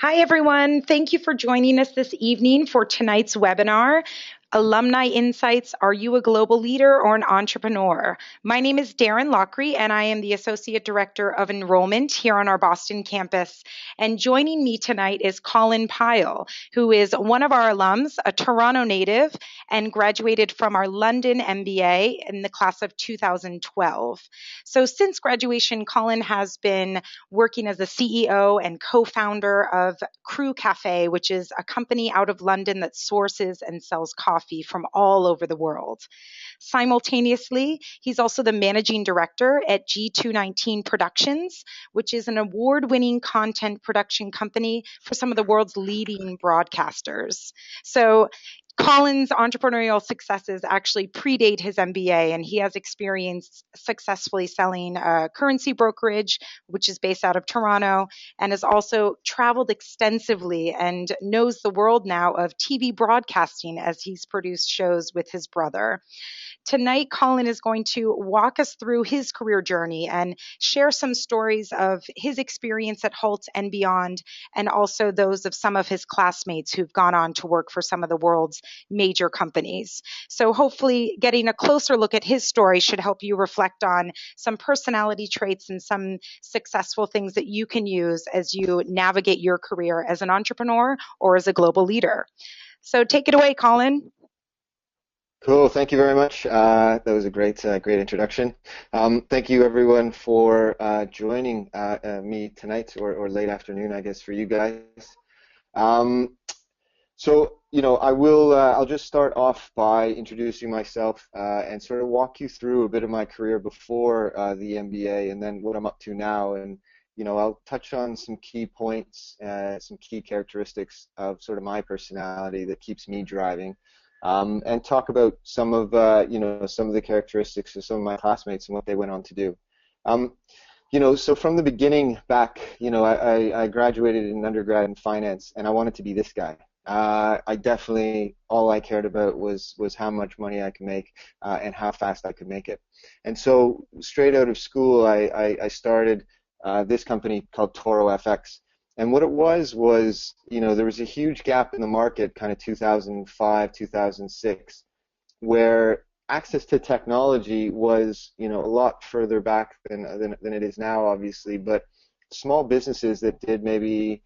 Hi, everyone. Thank you for joining us this evening for tonight's webinar. Alumni Insights, Are You a Global Leader or an Entrepreneur? My name is Darren Lockery, and I am the Associate Director of Enrollment here on our Boston campus. And joining me tonight is Colin Pyle, who is one of our alums, a Toronto native, and graduated from our London MBA in the class of 2012. So since graduation, Colin has been working as the CEO and co-founder of Crew Cafe, which is a company out of London that sources and sells coffee from all over the world. Simultaneously, he's also the managing director at G219 Productions, which is an award-winning content production company for some of the world's leading broadcasters. So Colin's entrepreneurial successes actually predate his MBA, and he has experience successfully selling a currency brokerage, which is based out of Toronto, and has also traveled extensively and knows the world now of TV broadcasting as he's produced shows with his brother. Tonight, Colin is going to walk us through his career journey and share some stories of his experience at Hult and beyond, and also those of some of his classmates who've gone on to work for some of the world's major companies. So hopefully getting a closer look at his story should help you reflect on some personality traits and some successful things that you can use as you navigate your career as an entrepreneur or as a global leader. So take it away, Colin. Cool. Thank you very much. That was a great introduction. Thank you, everyone, for joining me tonight or late afternoon, I guess, for you guys. Um, I'll just start off by introducing myself and sort of walk you through a bit of my career before the MBA and then what I'm up to now. And, I'll touch on some key points, some key characteristics of sort of my personality that keeps me driving. And talk about some of some of the characteristics of some of my classmates and what they went on to do. So from the beginning back, I graduated in undergrad in finance, and I wanted to be this guy. I definitely, all I cared about was how much money I could make and how fast I could make it. And so straight out of school, I started this company called Toro FX. And what it was, there was a huge gap in the market, kind of 2005, 2006, where access to technology was, a lot further back than it is now, obviously. But small businesses that did maybe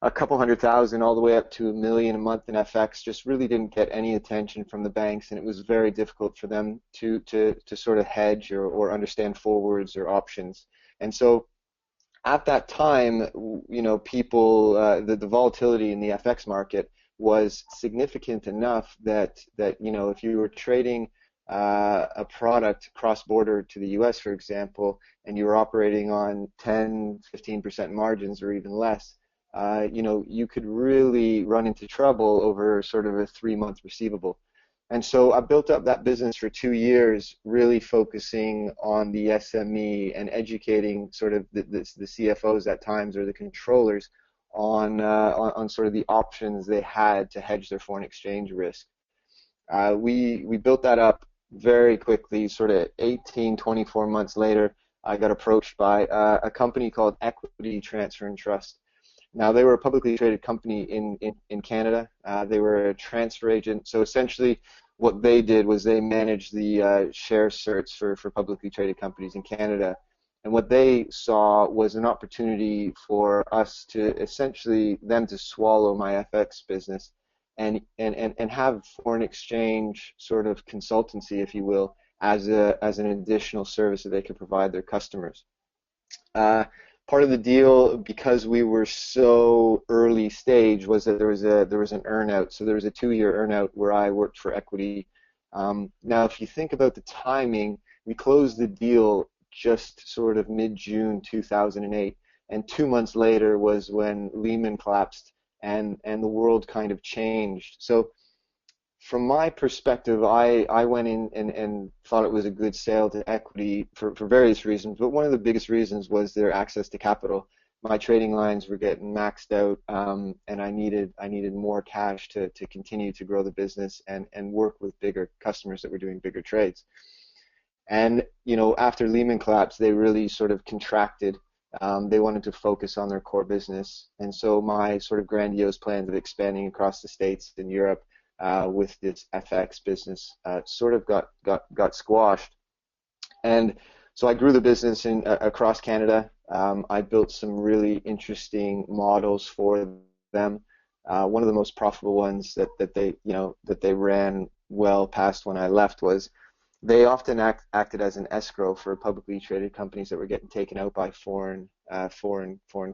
a couple 100,000 all the way up to $1 million a month in FX just really didn't get any attention from the banks, and it was very difficult for them to sort of hedge or understand forwards or options. And so at that time, people, the volatility in the FX market was significant enough that if you were trading a product cross-border to the U.S., for example, and you were operating on 10, 15% margins or even less, you could really run into trouble over sort of a 3-month receivable. And so I built up that business for 2 years, really focusing on the SME and educating sort of the CFOs at times or the controllers on sort of the options they had to hedge their foreign exchange risk. We built that up very quickly, sort of 18, 24 months later. I got approached by a company called Equity Transfer and Trust. Now, they were a publicly traded company in Canada. They were a transfer agent. So essentially what they did was they managed the share certs for publicly traded companies in Canada. And what they saw was an opportunity for us to essentially them to swallow my FX business and have foreign exchange sort of consultancy, if you will, as an additional service that they could provide their customers. Part of the deal, because we were so early stage, was that there was an earn-out. So there was a 2-year earn-out where I worked for Equity. Now, if you think about the timing, we closed the deal just sort of mid-June 2008, and 2 months later was when Lehman collapsed and the world kind of changed. So from my perspective, I went in and thought it was a good sale to Equity for various reasons, but one of the biggest reasons was their access to capital. My trading lines were getting maxed out, and I needed more cash to continue to grow the business and work with bigger customers that were doing bigger trades. And after Lehman collapsed, they really sort of contracted They wanted to focus on their core business, and so my sort of grandiose plans of expanding across the States and Europe with this FX business sort of got squashed. And so I grew the business across Canada. I built some really interesting models for them. One of the most profitable ones that they ran well past when I left was they often acted as an escrow for publicly traded companies that were getting taken out by foreign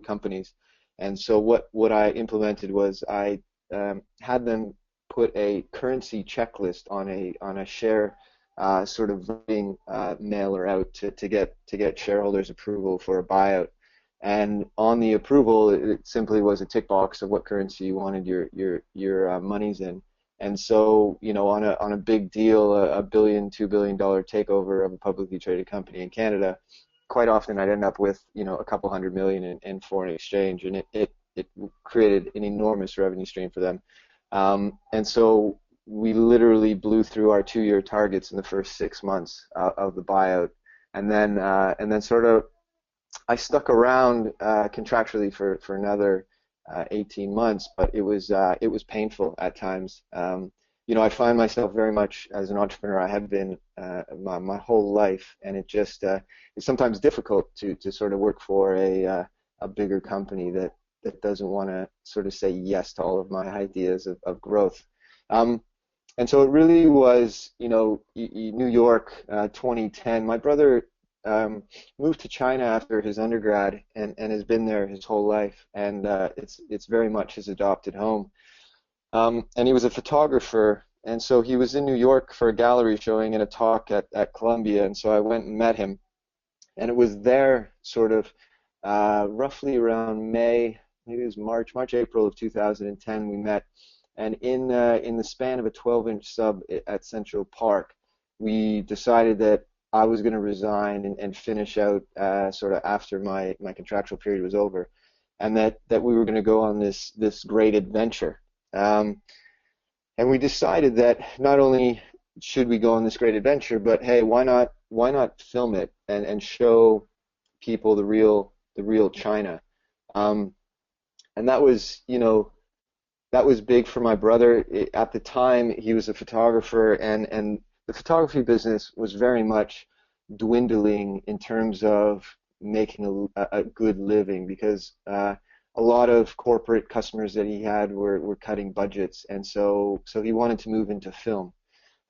companies. And so what I implemented was I had them put a currency checklist on a share sort of voting mailer out to get shareholders approval for a buyout. And on the approval, it simply was a tick box of what currency you wanted your monies in. And so, on a big deal, a billion, $2 billion takeover of a publicly traded company in Canada, quite often I'd end up with, a couple hundred million in foreign exchange, and it created an enormous revenue stream for them. And so we literally blew through our 2-year targets in the first 6 months of the buyout, and then sort of I stuck around contractually for another 18 months, but it was painful at times. I find myself very much as an entrepreneur. I have been my whole life, and it's sometimes difficult to sort of work for a bigger company that doesn't want to sort of say yes to all of my ideas of growth. And so it really was, New York, 2010. My brother moved to China after his undergrad and has been there his whole life, and it's very much his adopted home. And he was a photographer, and so he was in New York for a gallery showing and a talk at Columbia, and so I went and met him, and it was there sort of roughly around May, maybe it was March, April of 2010 we met, and in the span of a 12-inch sub at Central Park, we decided that I was going to resign and finish out sort of after my contractual period was over, and that we were going to go on this great adventure. And we decided that not only should we go on this great adventure, but hey, why not film it and show people the real China. And that was big for my brother. At the time, he was a photographer, and the photography business was very much dwindling in terms of making a good living, because a lot of corporate customers that he had were cutting budgets, and so he wanted to move into film.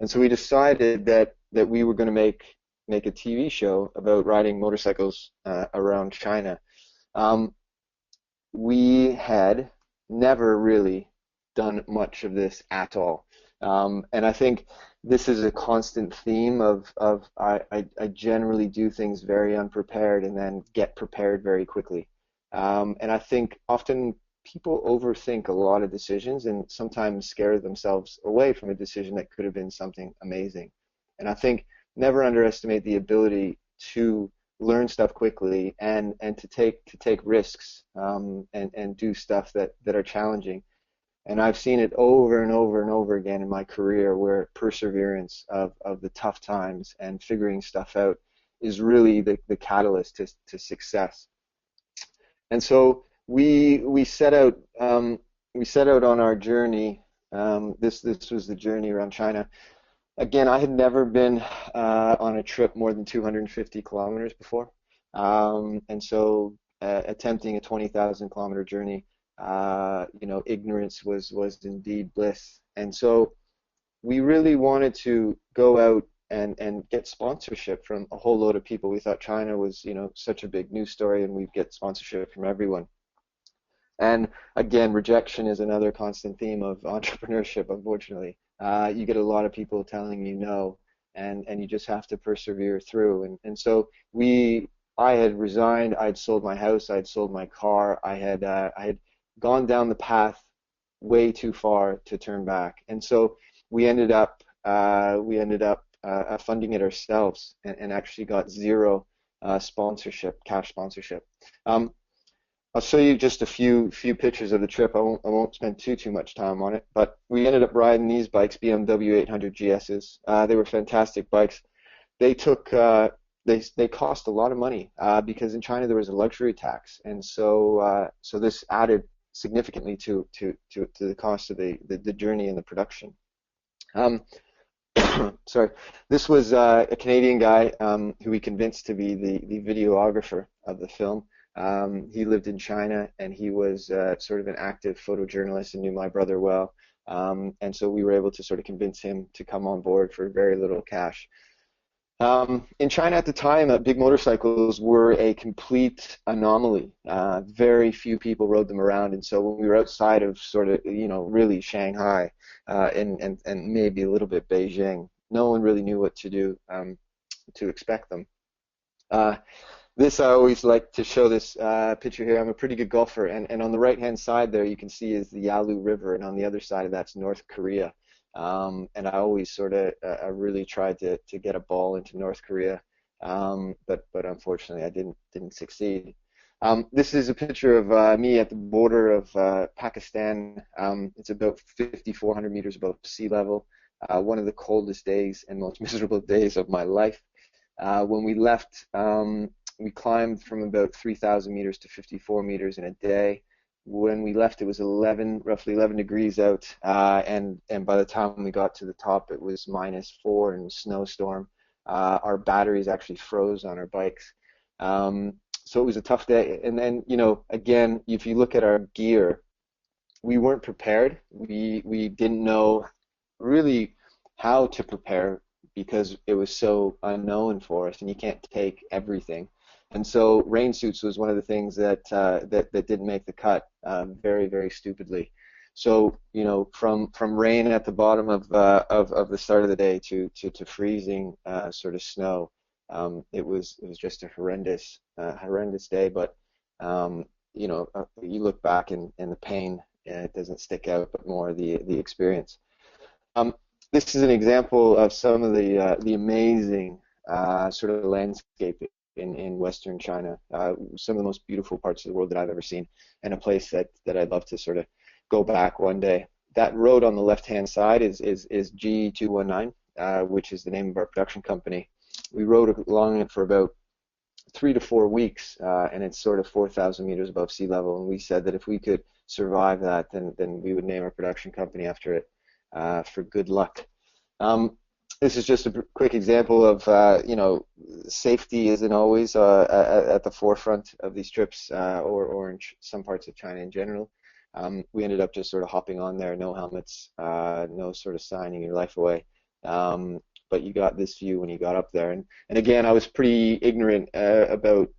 And so we decided that we were going to make a TV show about riding motorcycles around China. We had never really done much of this at all. And I think this is a constant theme of I generally do things very unprepared and then get prepared very quickly. And I think often people overthink a lot of decisions and sometimes scare themselves away from a decision that could have been something amazing. And I think never underestimate the ability to learn stuff quickly and to take risks and do stuff that are challenging. And I've seen it over and over and over again in my career, where perseverance of the tough times and figuring stuff out is really the catalyst to success. And so we set out on our journey. This was the journey around China. Again, I had never been on a trip more than 250 kilometers before, and so attempting a 20,000 kilometer journey, ignorance was indeed bliss. And so we really wanted to go out and get sponsorship from a whole load of people. We thought China was, such a big news story, and we'd get sponsorship from everyone. And again, rejection is another constant theme of entrepreneurship, unfortunately. You get a lot of people telling you no, and you just have to persevere through. And so I had resigned, I'd sold my house, I'd sold my car, I had gone down the path way too far to turn back. And so we ended up funding it ourselves, and actually got zero cash sponsorship. I'll show you just a few pictures of the trip. I won't spend too much time on it, but we ended up riding these bikes, BMW 800 GSs. They were fantastic bikes. They took they cost a lot of money because in China there was a luxury tax, and so this added significantly to the cost of the journey and the production. Um, Sorry, this was a Canadian guy who we convinced to be the videographer of the film. He lived in China and he was sort of an active photojournalist and knew my brother well. And so we were able to sort of convince him to come on board for very little cash. In China at the time, big motorcycles were a complete anomaly. Very few people rode them around, and so when we were outside of sort of, really Shanghai and maybe a little bit Beijing, no one really knew what to do to expect them. Uh, this I always like to show this picture here. I'm a pretty good golfer, and on the right-hand side there you can see is the Yalu River, and on the other side of that's North Korea. And I always sort of I really tried to get a ball into North Korea, but unfortunately I didn't succeed. This is a picture of me at the border of Pakistan. It's about 5,400 meters above sea level. One of the coldest days and most miserable days of my life. When we left, we climbed from about 3,000 meters to 54 meters in a day. When we left, it was roughly 11 degrees out, and by the time we got to the top, it was -4 and snowstorm. Our batteries actually froze on our bikes, so it was a tough day. And then, again, if you look at our gear, we weren't prepared. We didn't know really how to prepare because it was so unknown for us, and you can't take everything. And so rain suits was one of the things that didn't make the cut, very, very stupidly. So from rain at the bottom of the start of the day to freezing sort of snow, it was just a horrendous day. But you look back and the pain, it doesn't stick out, but more the experience. This is an example of some of the amazing sort of landscape in Western China, some of the most beautiful parts of the world that I've ever seen, and a place that I'd love to sort of go back one day. That road on the left-hand side is G219, which is the name of our production company. We rode along it for about 3 to 4 weeks, and it's sort of 4,000 meters above sea level. And we said that if we could survive that, then we would name our production company after it, for good luck. This is just a quick example of, safety isn't always at the forefront of these trips, or in some parts of China in general. We ended up just sort of hopping on there, no helmets, no sort of signing your life away. But you got this view when you got up there. And again, I was pretty ignorant about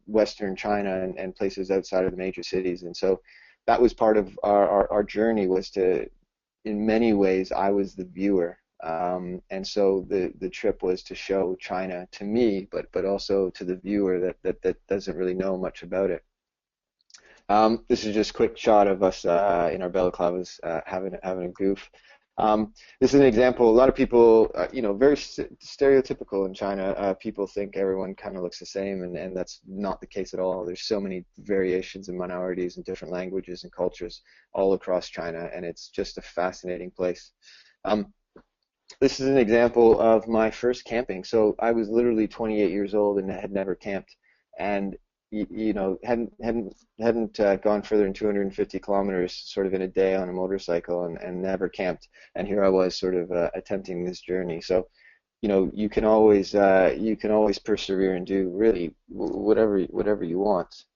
Western China and places outside of the major cities. And so that was part of our journey, was to, in many ways, I was the viewer. And so the trip was to show China to me, but also to the viewer that doesn't really know much about it. This is just a quick shot of us in our balaclavas having a goof. This is an example. A lot of people, very stereotypical in China. People think everyone kind of looks the same, and that's not the case at all. There's so many variations and minorities and different languages and cultures all across China, and it's just a fascinating place. This is an example of my first camping. So I was literally 28 years old and had never camped, and hadn't gone further than 250 kilometers sort of in a day on a motorcycle, and never camped. And here I was sort of attempting this journey. So you can always persevere and do really whatever you want.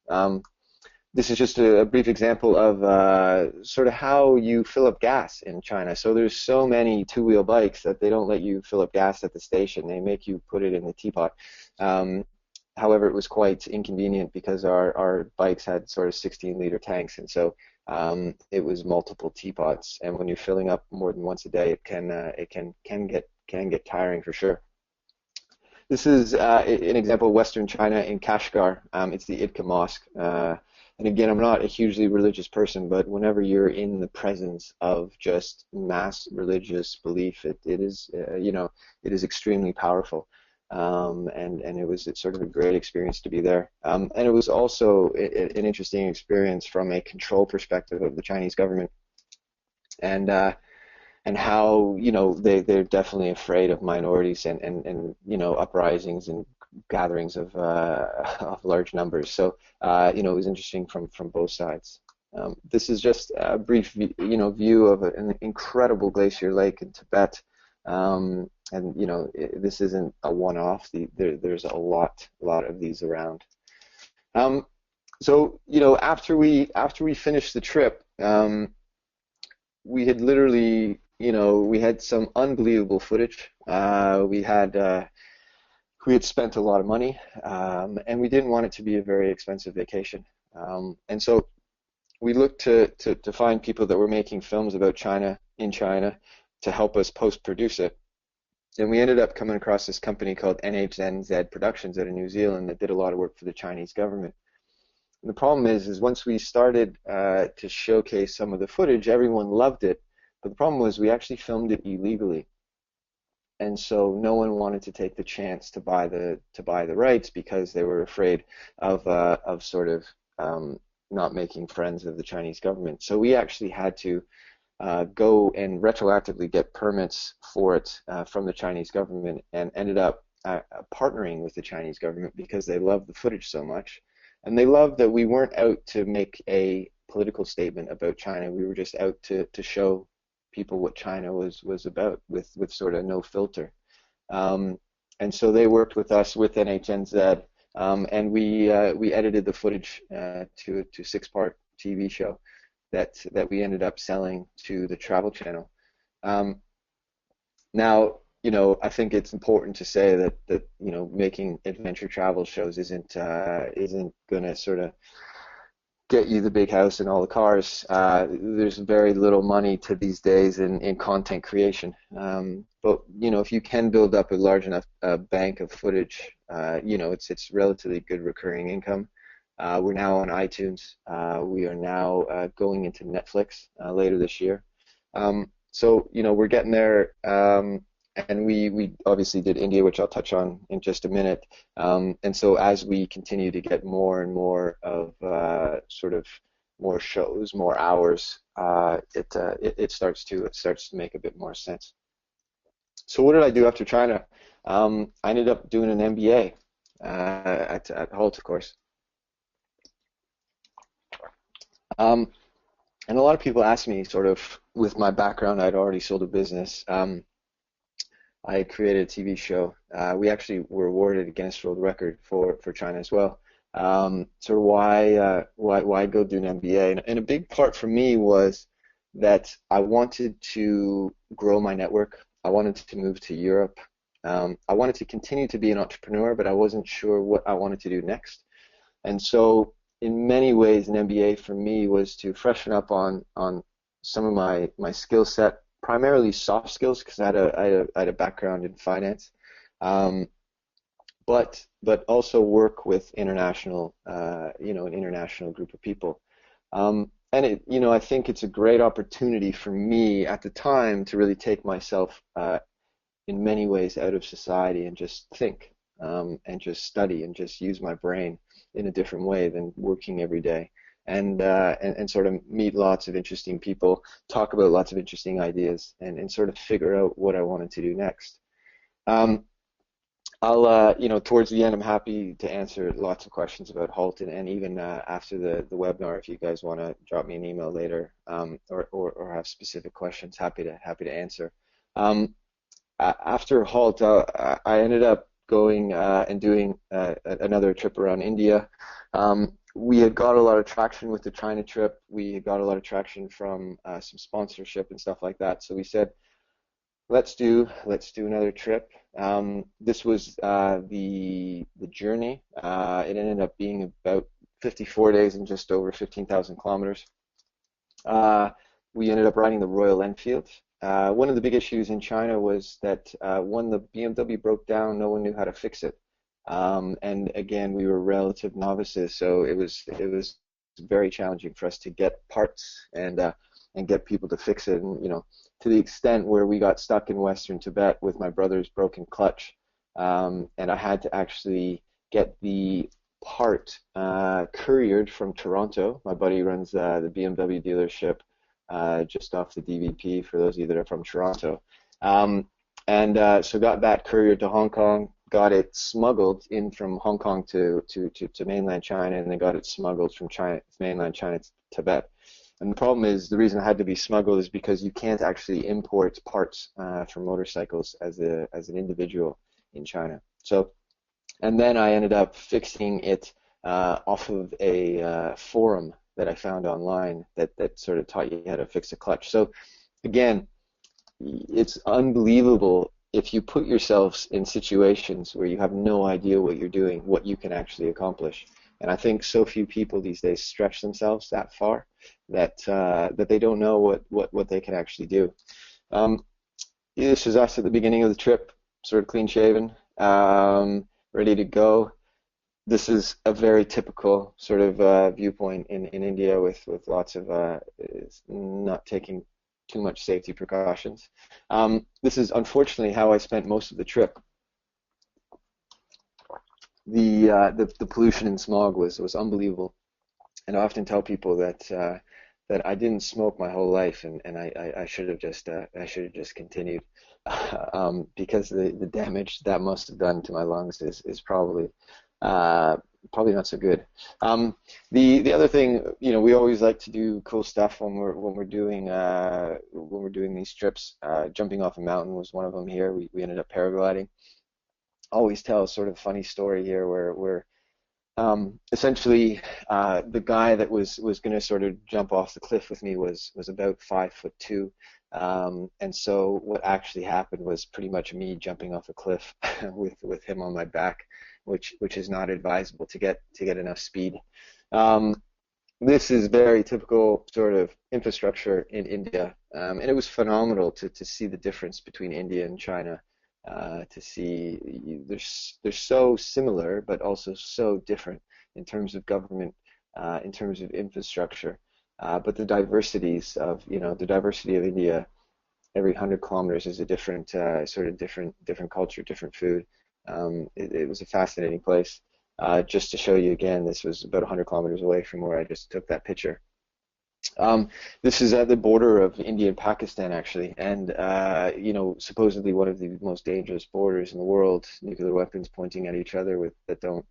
This is just a brief example of sort of how you fill up gas in China. So there's so many two-wheel bikes that they don't let you fill up gas at the station. They make you put it in the teapot. However, it was quite inconvenient because our bikes had sort of 16-liter tanks, and so it was multiple teapots. And when you're filling up more than once a day, it can get tiring for sure. This is an example of Western China in Kashgar. It's the Idka Mosque. And again, I'm not a hugely religious person, but whenever you're in the presence of just mass religious belief, it is extremely powerful. And it's sort of a great experience to be there. And it was also an interesting experience from a control perspective of the Chinese government, and how they're definitely afraid of minorities and uprisings and gatherings of of large numbers. So it was interesting from both sides. This is just a brief view of an incredible glacier lake in Tibet. And this isn't a one-off. There's a lot of these around. So after we finished the trip, we had literally we had some unbelievable footage. We had spent a lot of money, and we didn't want it to be a very expensive vacation. And so we looked to find people that were making films about China in China to help us post-produce it. And we ended up coming across this company called NHNZ Productions out of New Zealand that did a lot of work for the Chinese government. And the problem is once we started to showcase some of the footage, everyone loved it. But the problem was we actually filmed it illegally. And so no one wanted to take the chance to buy the rights because they were afraid of sort of not making friends of the Chinese government. So we actually had to go and retroactively get permits for it from the Chinese government, and ended up partnering with the Chinese government because they loved the footage so much. And they loved that we weren't out to make a political statement about China. We were just out to show people what China was about with sort of no filter. And so they worked with us with NHNZ, and we edited the footage to a 6-part TV show that we ended up selling to the Travel Channel. Now, I think it's important to say that making adventure travel shows isn't going to sort of get you the big house and all the cars. There's very little money to these days in content creation. But if you can build up a large enough bank of footage, it's relatively good recurring income. We're now on iTunes. We are now going into Netflix later this year. So we're getting there. And we obviously did India, which I'll touch on in just a minute. And so as we continue to get more and more of sort of more shows, more hours, it starts to make a bit more sense. So what did I do after China? I ended up doing an MBA at Hult, of course. And a lot of people ask me, sort of, with my background, I'd already sold a business. I had created a TV show. We actually were awarded a Guinness World Record for China as well. Sort of why go do an MBA? And a big part for me was that I wanted to grow my network. I wanted to move to Europe. I wanted to continue to be an entrepreneur, but I wasn't sure what I wanted to do next. And so in many ways, an MBA for me was to freshen up on some of my skill set, primarily soft skills, because I had a background in finance, but also work with international, an international group of people. And I think it's a great opportunity for me at the time to really take myself in many ways out of society and just think and just study and just use my brain in a different way than working every day. And sort of meet lots of interesting people, talk about lots of interesting ideas, and sort of figure out what I wanted to do next. Towards the end, I'm happy to answer lots of questions about Hult, and even after the webinar, if you guys want to drop me an email later, or have specific questions, happy to answer. After Hult, I ended up going and doing another trip around India. We had got a lot of traction with the China trip. We had got a lot of traction from some sponsorship and stuff like that. So we said, let's do another trip. This was the journey. It ended up being about 54 days and just over 15,000 kilometers. We ended up riding the Royal Enfield. One of the big issues in China was that when the BMW broke down, no one knew how to fix it. And again, we were relative novices, so it was very challenging for us to get parts and get people to fix it. And to the extent where we got stuck in Western Tibet with my brother's broken clutch, and I had to actually get the part couriered from Toronto. My buddy runs the BMW dealership just off the DVP, for those of you that are from Toronto. So got that couriered to Hong Kong, got it smuggled in from Hong Kong to mainland China, and they got it smuggled from mainland China to Tibet. And the problem is, the reason it had to be smuggled is because you can't actually import parts for motorcycles as an individual in China. So, and then I ended up fixing it off of a forum that I found online that sort of taught you how to fix a clutch. So again, it's unbelievable if you put yourselves in situations where you have no idea what you're doing, what you can actually accomplish. And I think so few people these days stretch themselves that far that that they don't know what they can actually do. This was us at the beginning of the trip, sort of clean shaven, ready to go. This is a very typical sort of viewpoint in India with lots of not taking too much safety precautions. This is unfortunately how I spent most of the trip. The pollution and smog was unbelievable, and I often tell people that that I didn't smoke my whole life, and I should have just continued because the damage that must have done to my lungs is probably probably not so good. The other thing, you know, we always like to do cool stuff when we're doing these trips. Jumping off a mountain was one of them here. We ended up paragliding. Always tell a sort of funny story here where essentially the guy that was going to sort of jump off the cliff with me was about 5'2", and so what actually happened was pretty much me jumping off a cliff with him on my back, which is not advisable to get enough speed. This is very typical sort of infrastructure in India, and it was phenomenal to see the difference between India and China. To see they're so similar but also so different in terms of government, in terms of infrastructure, but the diversities of the diversity of India. Every 100 kilometers is a different sort of different culture, different food. It was a fascinating place. Just to show you again, this was about 100 kilometers away from where I just took that picture. This is at the border of India and Pakistan, actually, and supposedly one of the most dangerous borders in the world. Nuclear weapons pointing at each other that don't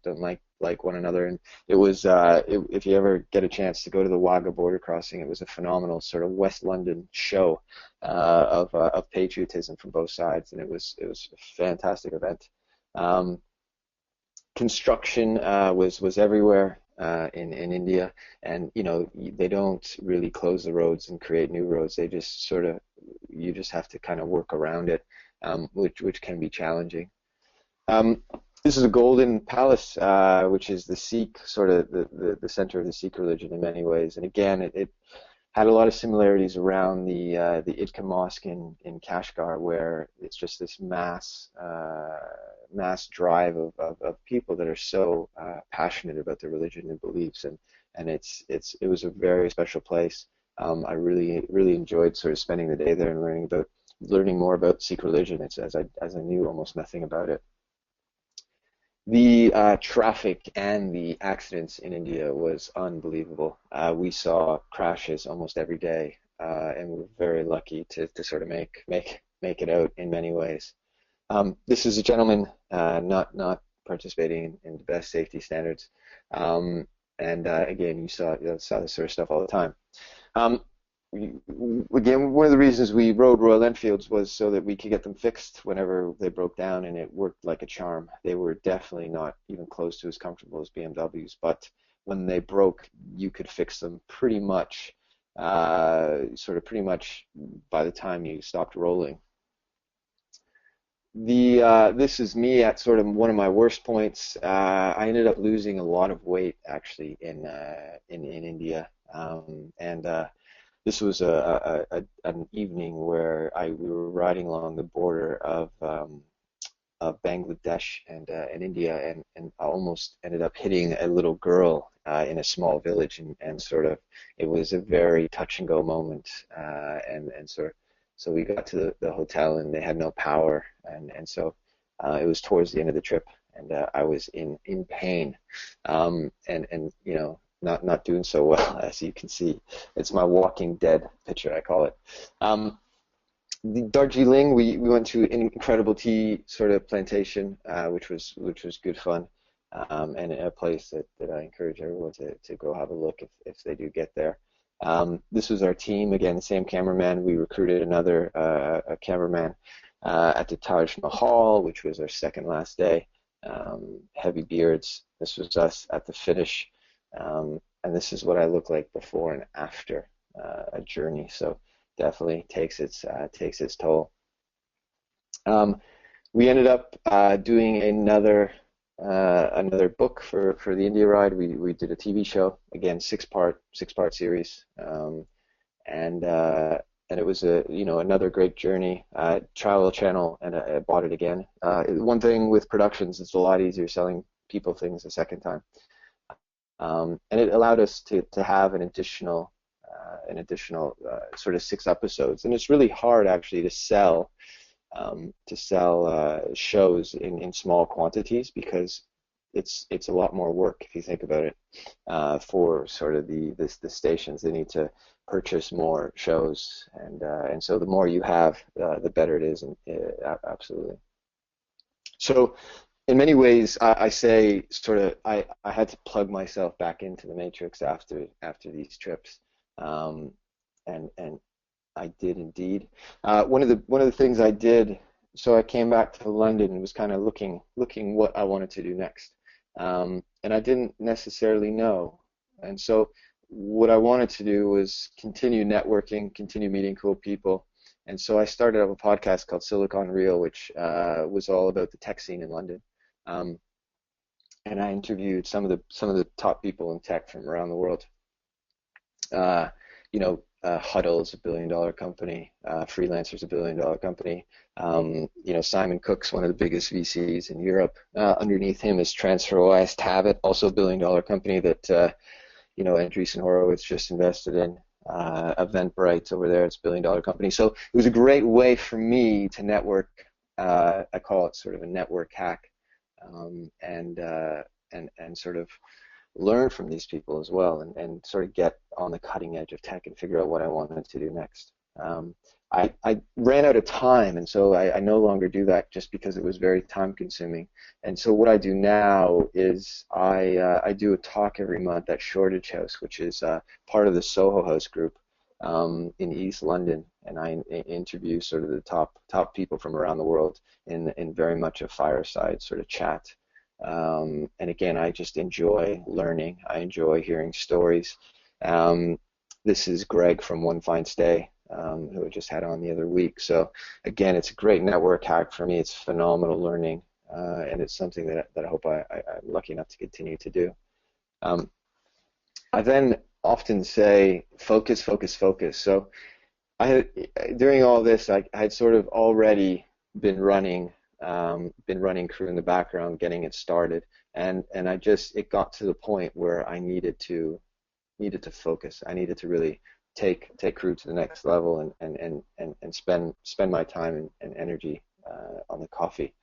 like one another. And it was, if you ever get a chance to go to the Wagah border crossing, it was a phenomenal sort of West London show of patriotism from both sides, and it was a fantastic event. Construction was everywhere. In India, and they don't really close the roads and create new roads. They just sort of, you just have to kind of work around it, which can be challenging. This is a golden palace, which is the Sikh sort of the center of the Sikh religion in many ways. And again, it had a lot of similarities around the Idka Mosque in Kashgar, where it's just this mass drive of people that are so passionate about their religion and beliefs, and it was a very special place. I really enjoyed sort of spending the day there and learning more about Sikh religion. It's as I knew almost nothing about it. The traffic and the accidents in India was unbelievable. We saw crashes almost every day, and we were very lucky to sort of make it out in many ways. This is a gentleman not participating in the best safety standards, and again, you saw this sort of stuff all the time. Again, one of the reasons we rode Royal Enfields was so that we could get them fixed whenever they broke down, and it worked like a charm. They were definitely not even close to as comfortable as BMWs, but when they broke, you could fix them pretty much by the time you stopped rolling. This is me at sort of one of my worst points. I ended up losing a lot of weight actually in India, and this was an evening where we were riding along the border of Bangladesh and India, and I almost ended up hitting a little girl in a small village, and sort of it was a very touch and go moment, and so we got to the hotel and they had no power, and so it was towards the end of the trip, and I was in pain, and not doing so well, as you can see. It's my Walking Dead picture, I call it. The Darjeeling, we went to an incredible tea sort of plantation, which was good fun, and a place that I encourage everyone to go have a look if they do get there. This was our team again, the same cameraman. We recruited another a cameraman at the Taj Mahal, which was our second last day. Heavy beards. This was us at the finish, and this is what I look like before and after a journey. So definitely takes its toll. Um, we ended up doing another book for the India ride. We did a TV show again, six part series, and it was another great journey. Travel Channel, and I bought it again. One thing with productions, it's a lot easier selling people things a second time, and it allowed us to have an additional sort of 6 episodes, and it's really hard actually to sell shows in small quantities because it's a lot more work if you think about it, for sort of the stations. They need to purchase more shows, and so the more you have, the better it is, and absolutely. So in many ways, I say sort of I had to plug myself back into the matrix after these trips, and I did indeed. One of the things I did, so I came back to London and was kind of looking what I wanted to do next, and I didn't necessarily know. And so what I wanted to do was continue networking, continue meeting cool people. And so I started up a podcast called Silicon Reel, which was all about the tech scene in London. Um, and I interviewed some of the top people in tech from around the world. Uh, Huddle is $1 billion company. Freelancer's $1 billion company. Simon Cook's one of the biggest VCs in Europe. Underneath him is TransferWise Tabit, also $1 billion company that Andreessen Horowitz just invested in. Eventbrite over there, it's $1 billion company. So it was a great way for me to network. I call it sort of a network hack, and sort of learn from these people as well, and sort of get on the cutting edge of tech and figure out what I wanted to do next. I ran out of time, and so I no longer do that just because it was very time consuming. And so what I do now is I do a talk every month at Shortage House, which is part of the Soho House group, in East London, and I interview sort of the top people from around the world in very much a fireside sort of chat. And again, I just enjoy learning. I enjoy hearing stories. This is Greg from One Fine Stay, who I just had on the other week. So again, it's a great network hack for me. It's phenomenal learning, and it's something that I hope I'm lucky enough to continue to do. I then often say focus, focus, focus. So during all this, I had sort of already been running crew in the background, getting it started, and it got to the point where I needed to focus. I needed to really take crew to the next level, and spend my time and energy on the coffee.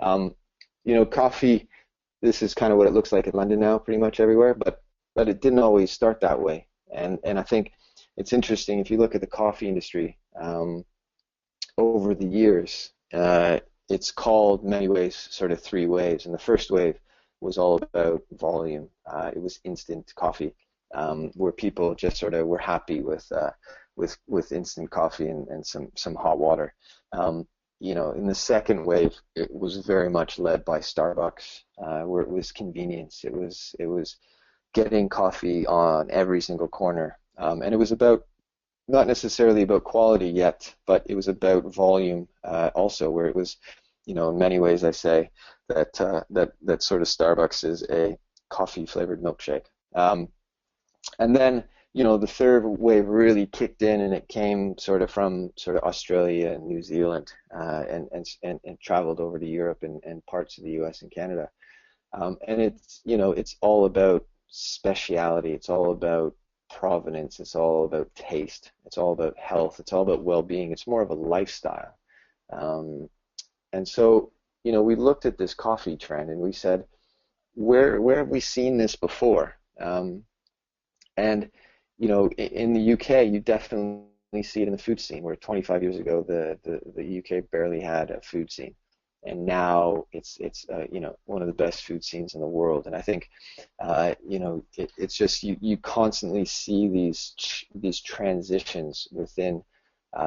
Coffee. This is kind of what it looks like in London now, pretty much everywhere, but it didn't always start that way. And I think it's interesting if you look at the coffee industry over the years. It's called in many ways sort of 3 waves, and the first wave was all about volume. It was instant coffee, where people just sort of were happy with instant coffee and some hot water. In the second wave, it was very much led by Starbucks, where it was convenience. It was getting coffee on every single corner, and it was about not necessarily about quality yet, but it was about volume also, where it was, in many ways I say that sort of Starbucks is a coffee-flavored milkshake. And then, the third wave really kicked in, and it came sort of from sort of Australia and New Zealand, and traveled over to Europe and parts of the U.S. and Canada. And it's all about speciality. It's all about provenance. It's all about taste. It's all about health. It's all about well-being. It's more of a lifestyle. And so, we looked at this coffee trend and we said, where have we seen this before? And in the UK, you definitely see it in the food scene, where 25 years ago the UK barely had a food scene, and now it's you know, one of the best food scenes in the world. And I think you know, it's just you constantly see these transitions within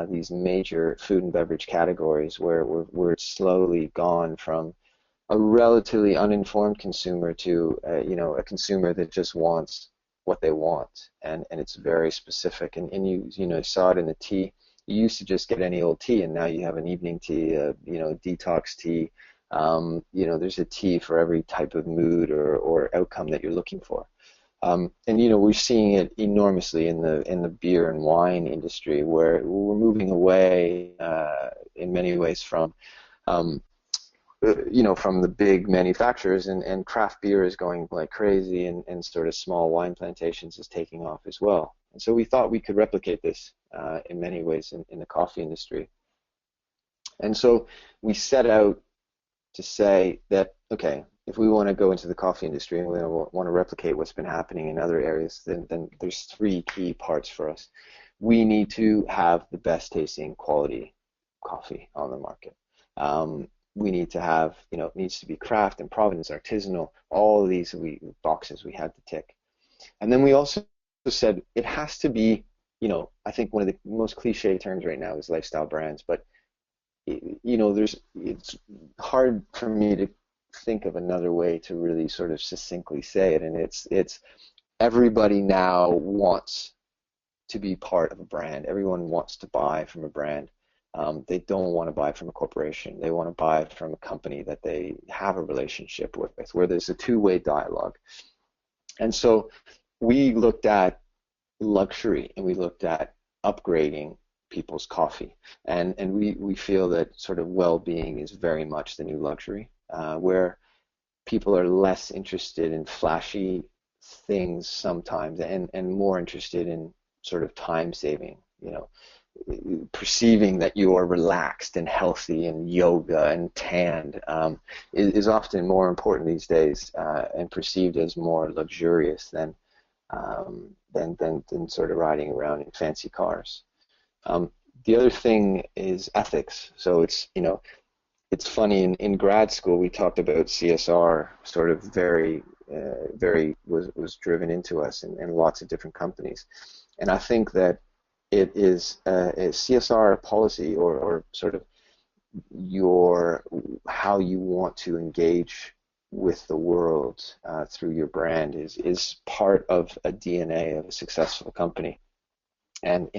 these major food and beverage categories, where we're slowly gone from a relatively uninformed consumer to you know, a consumer that just wants what they want, and it's very specific. And you know, saw it in the tea. You used to just get any old tea, and now you have an evening tea, you know, detox tea. You know, there's a tea for every type of mood or outcome that you're looking for. And you know, we're seeing it enormously in the beer and wine industry, where we're moving away in many ways from um, you know, from the big manufacturers, and craft beer is going like crazy, and sort of small wine plantations is taking off as well. And so we thought we could replicate this in many ways in the coffee industry. And so we set out to say that, okay, if we want to go into the coffee industry and we want to replicate what's been happening in other areas, then there's three key parts for us. We need to have the best tasting quality coffee on the market. We need to have, you know, it needs to be craft and provenance, artisanal, all of these boxes we had to tick. And then we also said it has to be, you know, I think one of the most cliche terms right now is lifestyle brands, but you know, it's hard for me to think of another way to really sort of succinctly say it, and it's everybody now wants to be part of a brand. Everyone wants to buy from a brand. They don't want to buy from a corporation. They want to buy from a company that they have a relationship with, where there's a two-way dialogue. And so we looked at luxury, and we looked at upgrading people's coffee. And we feel that sort of well-being is very much the new luxury, where people are less interested in flashy things sometimes, and more interested in sort of time saving, you know, perceiving that you are relaxed and healthy and yoga and tanned is often more important these days, and perceived as more luxurious than sort of riding around in fancy cars. The other thing is ethics. So it's, you know, it's funny, in grad school we talked about CSR, sort of very was driven into us in lots of different companies. And I think that it is a CSR policy, or sort of how you want to engage with the world through your brand is part of a DNA of a successful company. And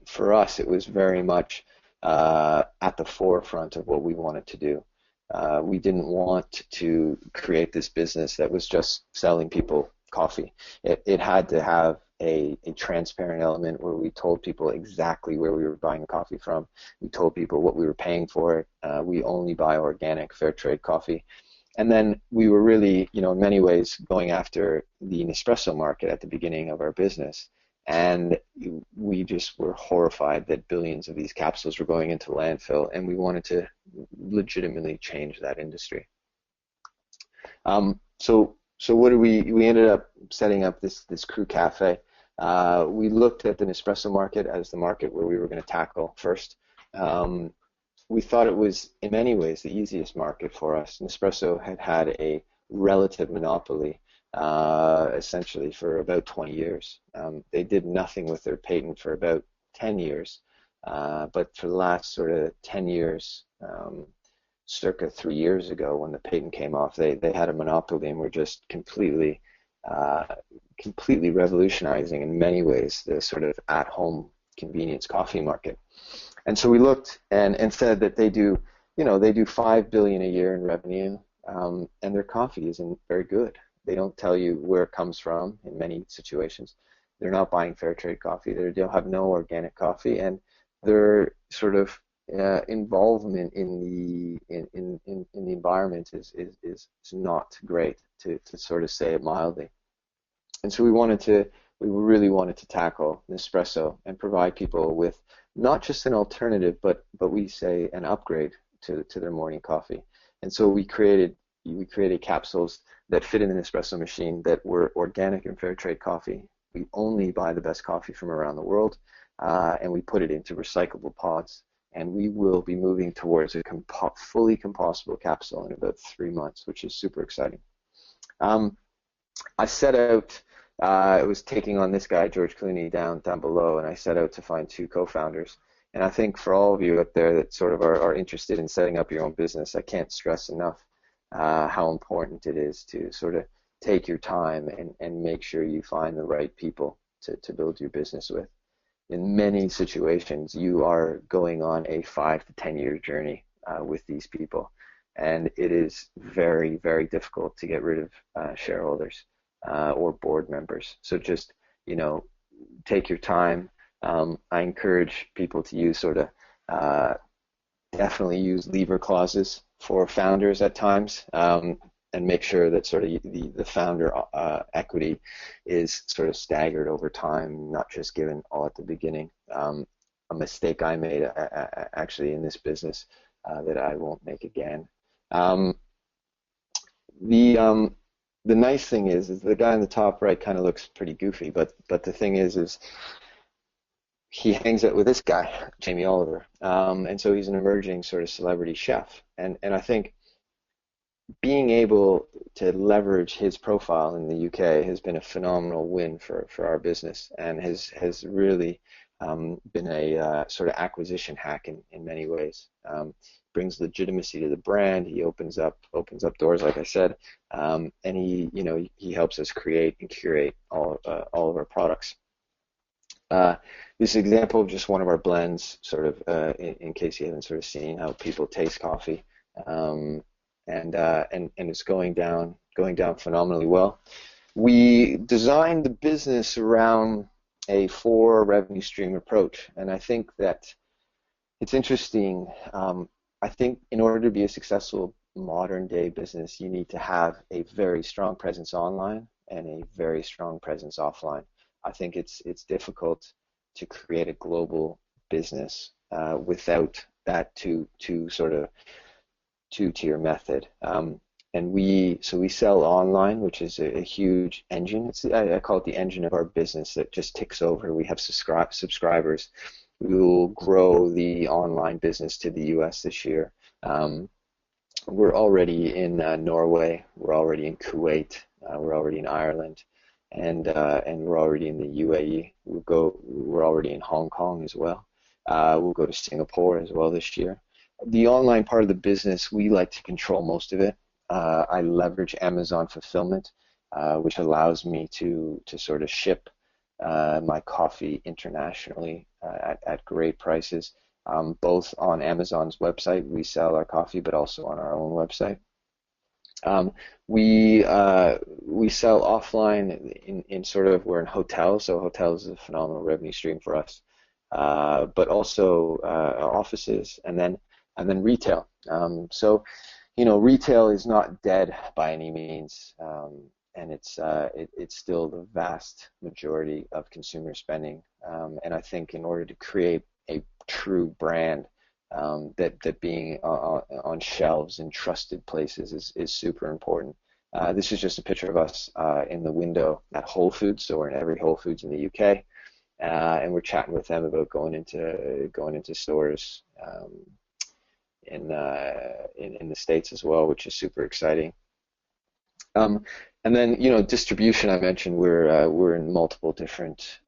for us, it was very much at the forefront of what we wanted to do. We didn't want to create this business that was just selling people coffee. It had to have a transparent element where we told people exactly where we were buying the coffee from. We told people what we were paying for it. We only buy organic, fair trade coffee. And then we were really, you know, in many ways going after the Nespresso market at the beginning of our business. And we just were horrified that billions of these capsules were going into landfill, and we wanted to legitimately change that industry. So what did we ended up setting up this crew cafe. We looked at the Nespresso market as the market where we were going to tackle first. We thought it was in many ways the easiest market for us. Nespresso had a relative monopoly essentially for about 20 years. They did nothing with their patent for about 10 years, but for the last sort of 10 years, circa 3 years ago when the patent came off, they had a monopoly and were just completely revolutionizing in many ways the sort of at-home convenience coffee market. And so we looked and said that they do $5 billion a year in revenue, and their coffee isn't very good. They don't tell you where it comes from in many situations. They're not buying fair trade coffee. They'll have no organic coffee, and their sort of involvement in the environment is not great, to sort of say it mildly. And so we really wanted to tackle Nespresso and provide people with not just an alternative, but we say an upgrade to their morning coffee. And so we created capsules that fit in an espresso machine that were organic and fair trade coffee. We only buy the best coffee from around the world, and we put it into recyclable pods. And we will be moving towards a fully compostable capsule in about 3 months, which is super exciting. I set out, I was taking on this guy, George Clooney, down below, and I set out to find two co-founders. And I think for all of you out there that sort of are interested in setting up your own business, I can't stress enough how important it is to sort of take your time and make sure you find the right people to build your business with. In many situations, you are going on a 5 to 10 year journey with these people, and it is very, very difficult to get rid of shareholders or board members. So just, take your time. I encourage people to use definitely use leaver clauses for founders at times, and make sure that sort of the founder equity is sort of staggered over time, not just given all at the beginning. A mistake I made actually in this business that I won't make again. The nice thing is the guy on the top right kind of looks pretty goofy, but the thing is he hangs out with this guy, Jamie Oliver, and so he's an emerging sort of celebrity chef, and I think being able to leverage his profile in the UK has been a phenomenal win for our business, and has really been a sort of acquisition hack in many ways. Brings legitimacy to the brand. He opens up doors, like I said, and he helps us create and curate all of our products. This example of just one of our blends, sort of in case you haven't sort of seen how people taste coffee. And it's going down phenomenally well. We designed the business around a 4 revenue stream approach, and I think that it's interesting. I think in order to be a successful modern day business, you need to have a very strong presence online and a very strong presence offline. I think it's difficult to create a global business without that two-tier method. And we sell online, which is a huge engine. I call it the engine of our business that just ticks over. We have subscribers. We will grow the online business to the US this year. We're already in Norway. We're already in Kuwait. We're already in Ireland, and we're already in the UAE. We're already in Hong Kong as well. We'll go to Singapore as well this year. The online part of the business, we like to control most of it. I leverage Amazon fulfillment, which allows me to sort of ship my coffee internationally at great prices, both on Amazon's website. We sell our coffee, but also on our own website. We sell offline in sort of, we're in hotels, so hotels is a phenomenal revenue stream for us, but also offices, and then retail. So retail is not dead by any means, and it's still the vast majority of consumer spending. And I think in order to create a true brand, that being on shelves in trusted places is super important. This is just a picture of us in the window at Whole Foods. So we're in every Whole Foods in the UK, and we're chatting with them about going into stores in the States as well, which is super exciting. And then distribution. I mentioned we're in multiple different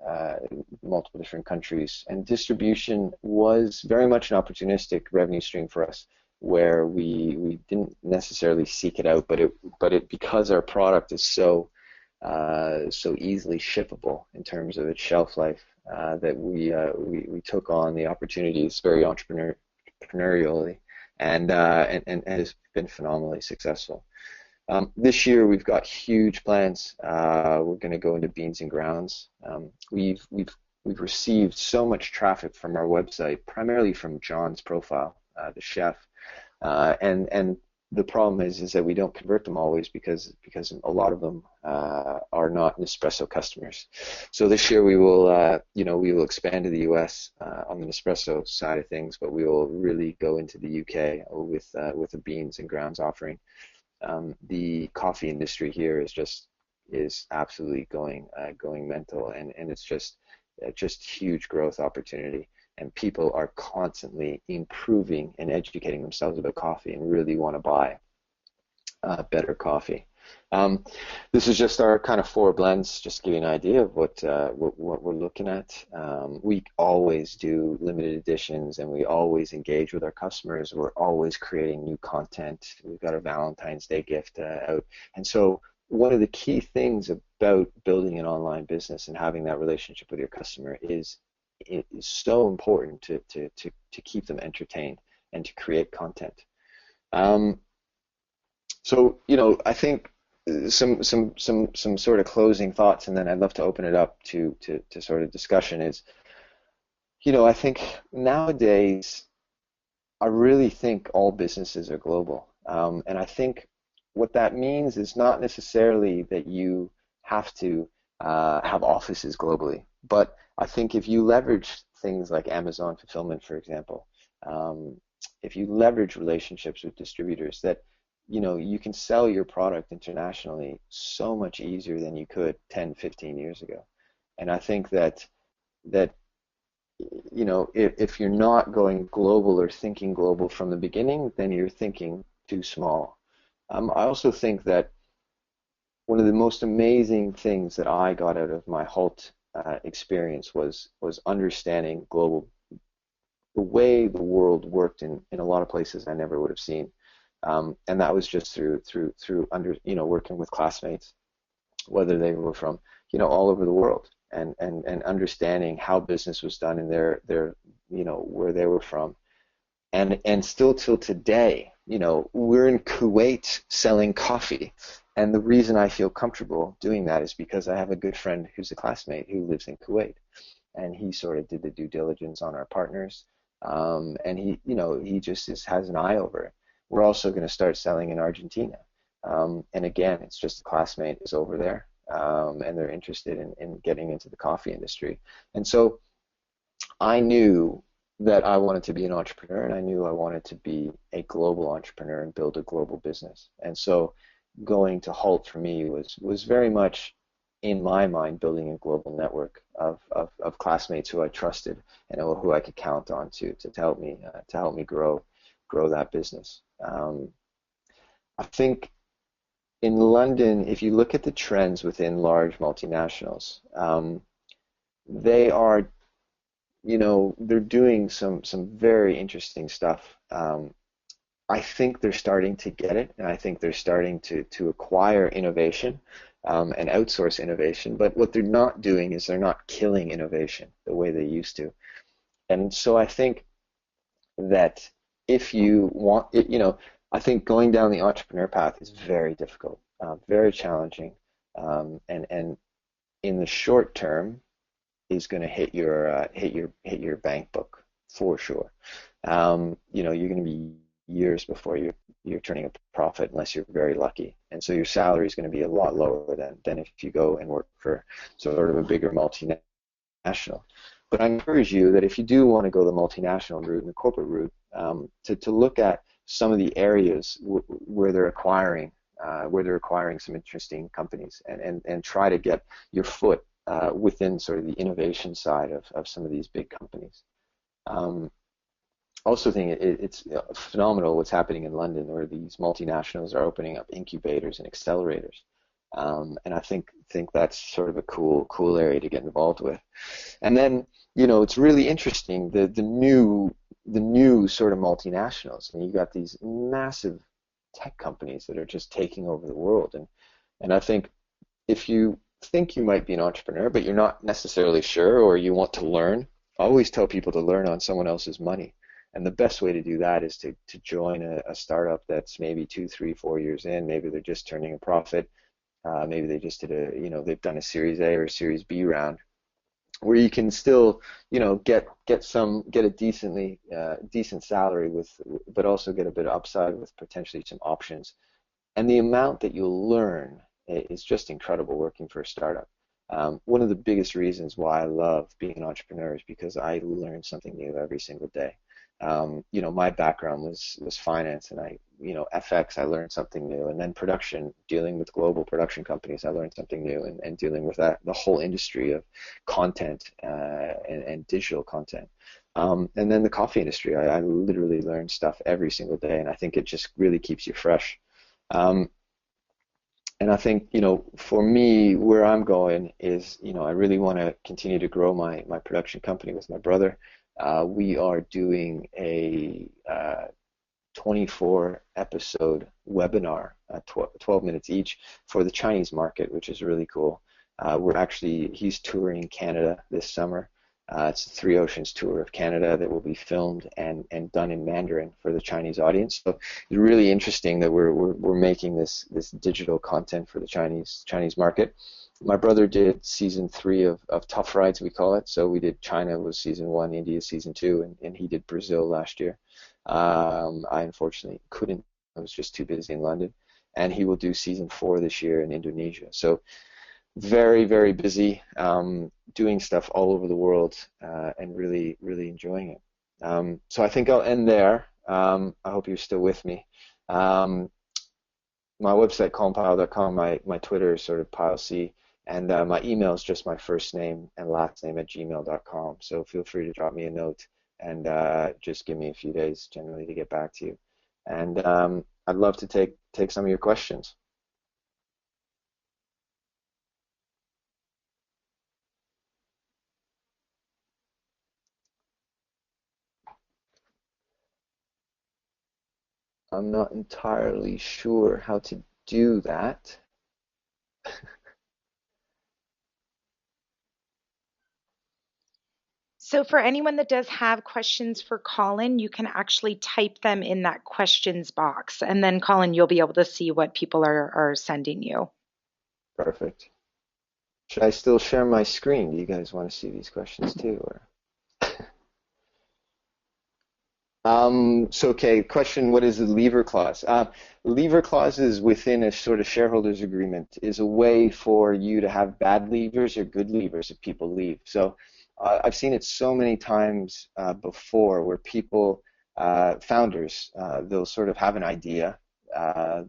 countries, and distribution was very much an opportunistic revenue stream for us, where we didn't necessarily seek it out, but it because our product is so easily shippable in terms of its shelf life, that we took on the opportunities very entrepreneurially, and has been phenomenally successful. This year we've got huge plans. We're going to go into beans and grounds. We've received so much traffic from our website, primarily from John's profile, the chef, and the problem is that we don't convert them always because a lot of them are not Nespresso customers. So this year we will expand to the US on the Nespresso side of things, but we will really go into the UK with a beans and grounds offering. The coffee industry here is just is absolutely going mental, and it's just huge growth opportunity. And people are constantly improving and educating themselves about coffee and really want to buy better coffee. Um, this is just our kind of four blends, just to give you an idea of what we're looking at. We always do limited editions, and we always engage with our customers. We're always creating new content. We've got a Valentine's Day gift out, and so one of the key things about building an online business and having that relationship with your customer is it is so important to keep them entertained and to create content. Um, so, I think some sort of closing thoughts, and then I'd love to open it up to sort of discussion is, I think nowadays I really think all businesses are global. And I think what that means is not necessarily that you have to have offices globally, but I think if you leverage things like Amazon fulfillment, for example, um, if you leverage relationships with distributors, that you can sell your product internationally so much easier than you could 10, 15 years ago. And I think that if you're not going global or thinking global from the beginning, then you're thinking too small. I also think that one of the most amazing things that I got out of my Hult experience was understanding the way the world worked in a lot of places I never would have seen. And that was just through working with classmates, whether they were from all over the world, and understanding how business was done in their where they were from, and still till today, we're in Kuwait selling coffee, and the reason I feel comfortable doing that is because I have a good friend who's a classmate who lives in Kuwait, and he sort of did the due diligence on our partners, and he just has an eye over it. We're also going to start selling in Argentina, and again, it's just a classmate is over there, and they're interested in getting into the coffee industry, and so I knew that I wanted to be an entrepreneur, and I knew I wanted to be a global entrepreneur and build a global business. And so going to Hult for me was very much, in my mind, building a global network of classmates who I trusted and who I could count on to help me grow that business. I think in London, if you look at the trends within large multinationals, they are they're doing some very interesting stuff. I think they're starting to get it, and I think they're starting to acquire innovation and outsource innovation. But what they're not doing is they're not killing innovation the way they used to. And so I think that if you want it, I think going down the entrepreneur path is very difficult, very challenging, and in the short term is going to hit your bank book for sure. You're going to be years before you're turning a profit unless you're very lucky, and so your salary is going to be a lot lower than if you go and work for sort of a bigger multinational. But I encourage you that if you do want to go the multinational route and the corporate route, to look at some of the areas where they're acquiring some interesting companies, and try to get your foot within sort of the innovation side of some of these big companies. Also think it's phenomenal what's happening in London, where these multinationals are opening up incubators and accelerators, and I think that's sort of a cool area to get involved with. And then it's really interesting the new sort of multinationals, and you got these massive tech companies that are just taking over the world, and I think if you think you might be an entrepreneur but you're not necessarily sure, or you want to learn, I always tell people to learn on someone else's money. And the best way to do that is to join a startup that's maybe 2, 3, 4 years in. Maybe they're just turning a profit. Maybe they just they've done a Series A or a Series B round, where you can still, get a decent salary but also get a bit of upside with potentially some options. And the amount that you'll learn is just incredible working for a startup. One of the biggest reasons why I love being an entrepreneur is because I learn something new every single day. My background was finance, and FX, I learned something new, and then production, dealing with global production companies, I learned something new, and dealing with the whole industry of content and digital content. And then the coffee industry, I literally learn stuff every single day, and I think it just really keeps you fresh. Um, and I think, for me, where I'm going is, I really want to continue to grow my production company with my brother. We are doing a 24 episode webinar, 12 minutes each, for the Chinese market, which is really cool. He's touring Canada this summer. It's a Three Oceans tour of Canada that will be filmed and done in Mandarin for the Chinese audience. So it's really interesting that we're making this digital content for the Chinese market. My brother did season 3 of Tough Rides, we call it. So we did China was season 1, India season 2, and he did Brazil last year. I unfortunately couldn't. I was just too busy in London. And he will do season 4 this year in Indonesia. So very, very busy, doing stuff all over the world, and really, really enjoying it. So I think I'll end there. I hope you're still with me. My website, colinpyle.com, my Twitter is sort of PyleC, and my email is just my first name and last name @gmail.com. So feel free to drop me a note, and just give me a few days generally to get back to you. And I'd love to take some of your questions. I'm not entirely sure how to do that. So for anyone that does have questions for Colin, you can actually type them in that questions box. And then, Colin, you'll be able to see what people are sending you. Perfect. Should I still share my screen? Do you guys want to see these questions too? Or? Okay, question, what is the leaver clause? Leaver clauses within a sort of shareholders agreement is a way for you to have bad levers or good levers if people leave. So I've seen it so many times before where people, founders, they'll sort of have an idea.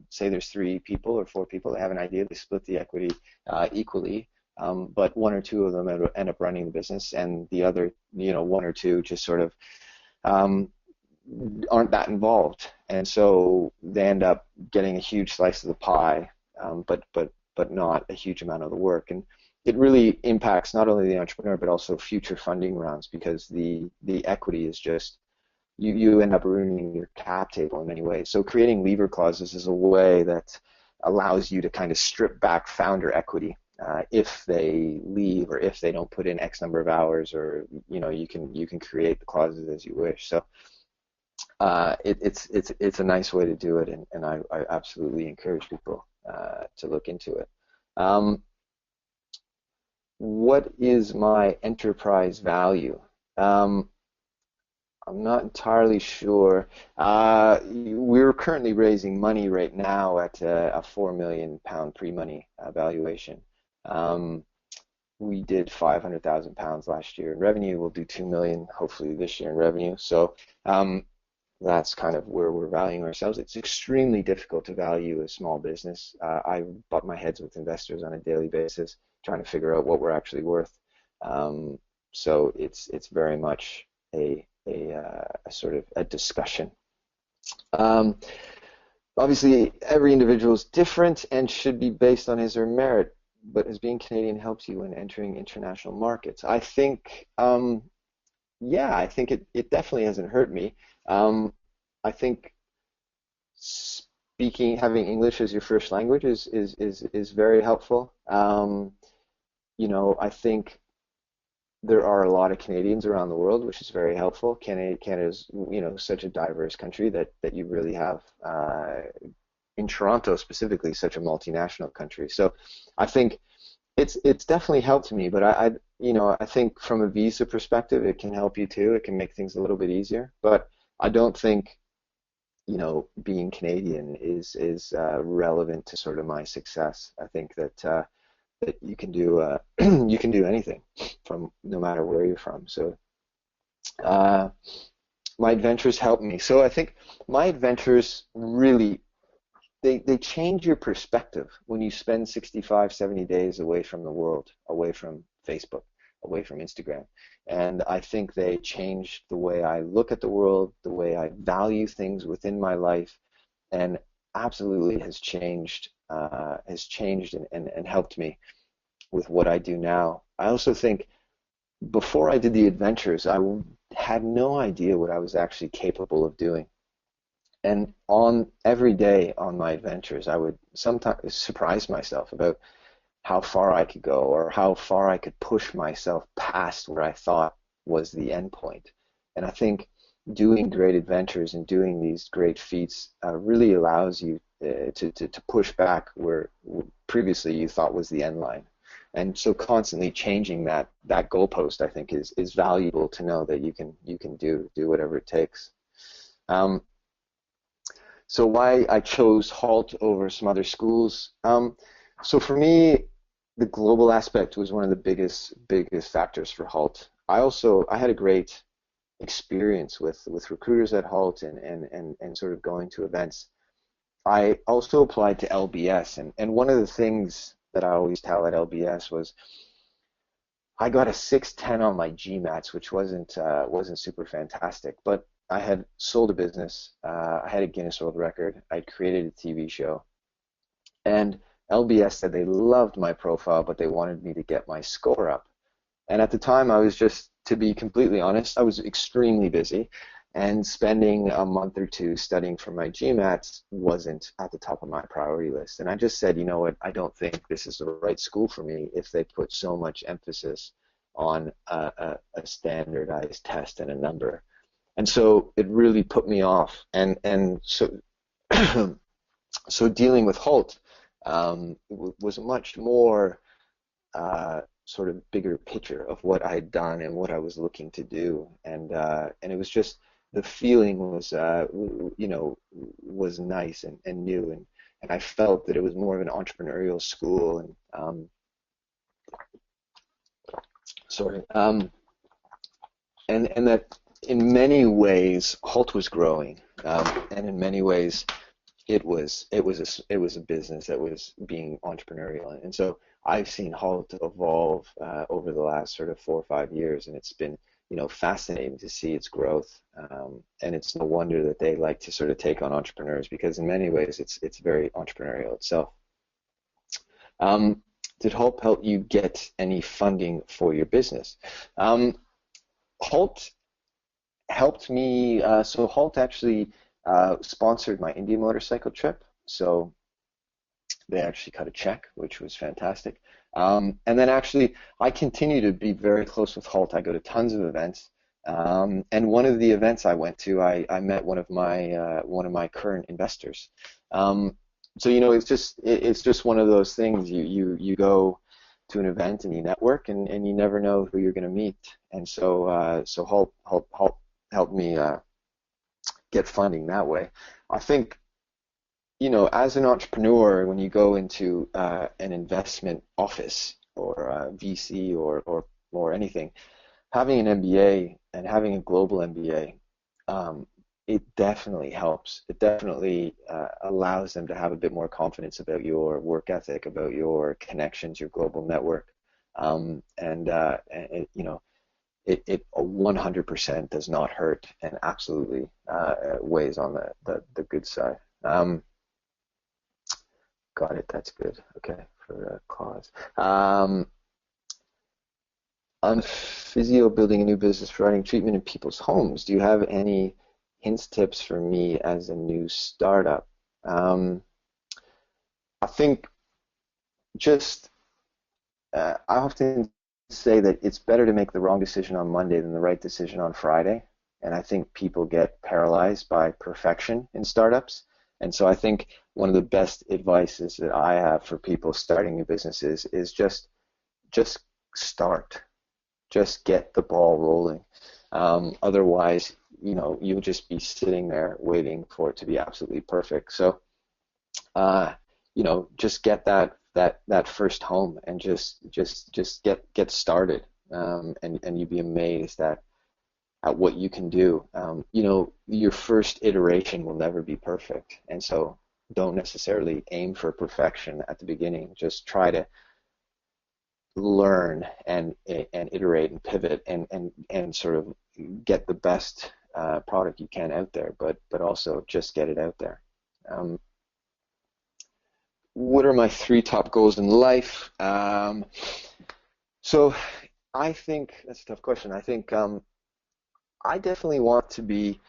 Say there's 3 people or 4 people that have an idea, they split the equity equally, but 1 or 2 of them end up running the business, and the other, 1 or 2 just sort of aren't that involved, and so they end up getting a huge slice of the pie, but not a huge amount of the work. And it really impacts not only the entrepreneur but also future funding rounds, because the equity is just you end up ruining your cap table in many ways. So creating lever clauses is a way that allows you to kind of strip back founder equity if they leave or if they don't put in X number of hours, or you can create the clauses as you wish. So it's a nice way to do it, and I absolutely encourage people to look into it. What is my enterprise value? I'm not entirely sure. We're currently raising money right now at a £4 million pre-money valuation. We did £500,000 last year in revenue. We'll do 2 million hopefully this year in revenue. So that's kind of where we're valuing ourselves. It's extremely difficult to value a small business. I butt my heads with investors on a daily basis, trying to figure out what we're actually worth. So it's very much a sort of a discussion. Obviously, every individual is different and should be based on his or her merit, but as being Canadian helps you when entering international markets. I think, I think it definitely hasn't hurt me. I think having English as your first language is very helpful. I think there are a lot of Canadians around the world, which is very helpful. Canada is, such a diverse country that you really have, in Toronto specifically, such a multinational country. So I think it's definitely helped me, but I think from a visa perspective, it can help you too. It can make things a little bit easier, but I don't think, being Canadian is relevant to sort of my success. I think that you can do you can do anything from no matter where you're from. So my adventures helped me. So I think my adventures really they change your perspective when you spend 65, 70 days away from the world, away from Facebook, away from Instagram. And I think they changed the way I look at the world, the way I value things within my life, and absolutely has changed and helped me with what I do now. I also think before I did the adventures, had no idea what I was actually capable of doing. And on every day on my adventures, I would sometimes surprise myself about how far I could go or how far I could push myself past where I thought was the end point. And I think doing great adventures and doing these great feats really allows you to push back where previously you thought was the end line. And so constantly changing that goalpost, I think, is valuable to know that you can do whatever it takes. Um, so why I chose Hult over some other schools. So for me, the global aspect was one of the biggest factors for Hult. I had a great experience with recruiters at Hult and sort of going to events. I also applied to LBS, and one of the things that I always tell at LBS was I got a 610 on my GMATs, which wasn't super fantastic, but I had sold a business, I had a Guinness World Record, I'd created a TV show, and LBS said they loved my profile, but they wanted me to get my score up. And at the time, I was just, to be completely honest, I was extremely busy, and spending a month or two studying for my GMATs wasn't at the top of my priority list. And I just said, you know what, I don't think this is the right school for me if they put so much emphasis on a standardized test and a number. And so it really put me off. And so so dealing with Hult was a much more sort of bigger picture of what I had done and what I was looking to do, and it was just the feeling was was nice and new, and I felt that it was more of an entrepreneurial school, and and that in many ways Hult was growing, and in many ways it was a business that was being entrepreneurial, and so I've seen Hult evolve over the last sort of 4 or 5 years, and it's been fascinating to see its growth, and it's no wonder that they like to sort of take on entrepreneurs, because in many ways it's very entrepreneurial itself. Did Hult help you get any funding for your business? Hult helped me. So Hult actually sponsored my India motorcycle trip. So they actually cut a check, which was fantastic. And then actually, I continue to be very close with Hult. I go to tons of events. And one of the events I went to, I met one of my current investors. So it's just one of those things. You go to an event and you network, and you never know who you're going to meet. And so Hult helped me get funding that way. I think, as an entrepreneur, when you go into an investment office or a VC or anything, having an MBA and having a global MBA, it definitely helps. It definitely allows them to have a bit more confidence about your work ethic, about your connections, your global network, it 100% does not hurt, and absolutely weighs on the good side. Got it. That's good. Okay, for a cause. On physio, building a new business, providing treatment in people's homes. Do you have any hints, tips for me as a new startup? I think just I often say that it's better to make the wrong decision on Monday than the right decision on Friday. And I think people get paralyzed by perfection in startups. And so I think one of the best advices that I have for people starting new businesses is just start. Just get the ball rolling. Otherwise, you'll just be sitting there waiting for it to be absolutely perfect. So, just get that first home and just get started. And you'd be amazed at at what you can do. Your first iteration will never be perfect, and so don't necessarily aim for perfection at the beginning. Just try to learn and iterate and pivot and sort of get the best product you can out there, but also just get it out there. What are my three top goals in life? So I think that's a tough question. I think I definitely want to be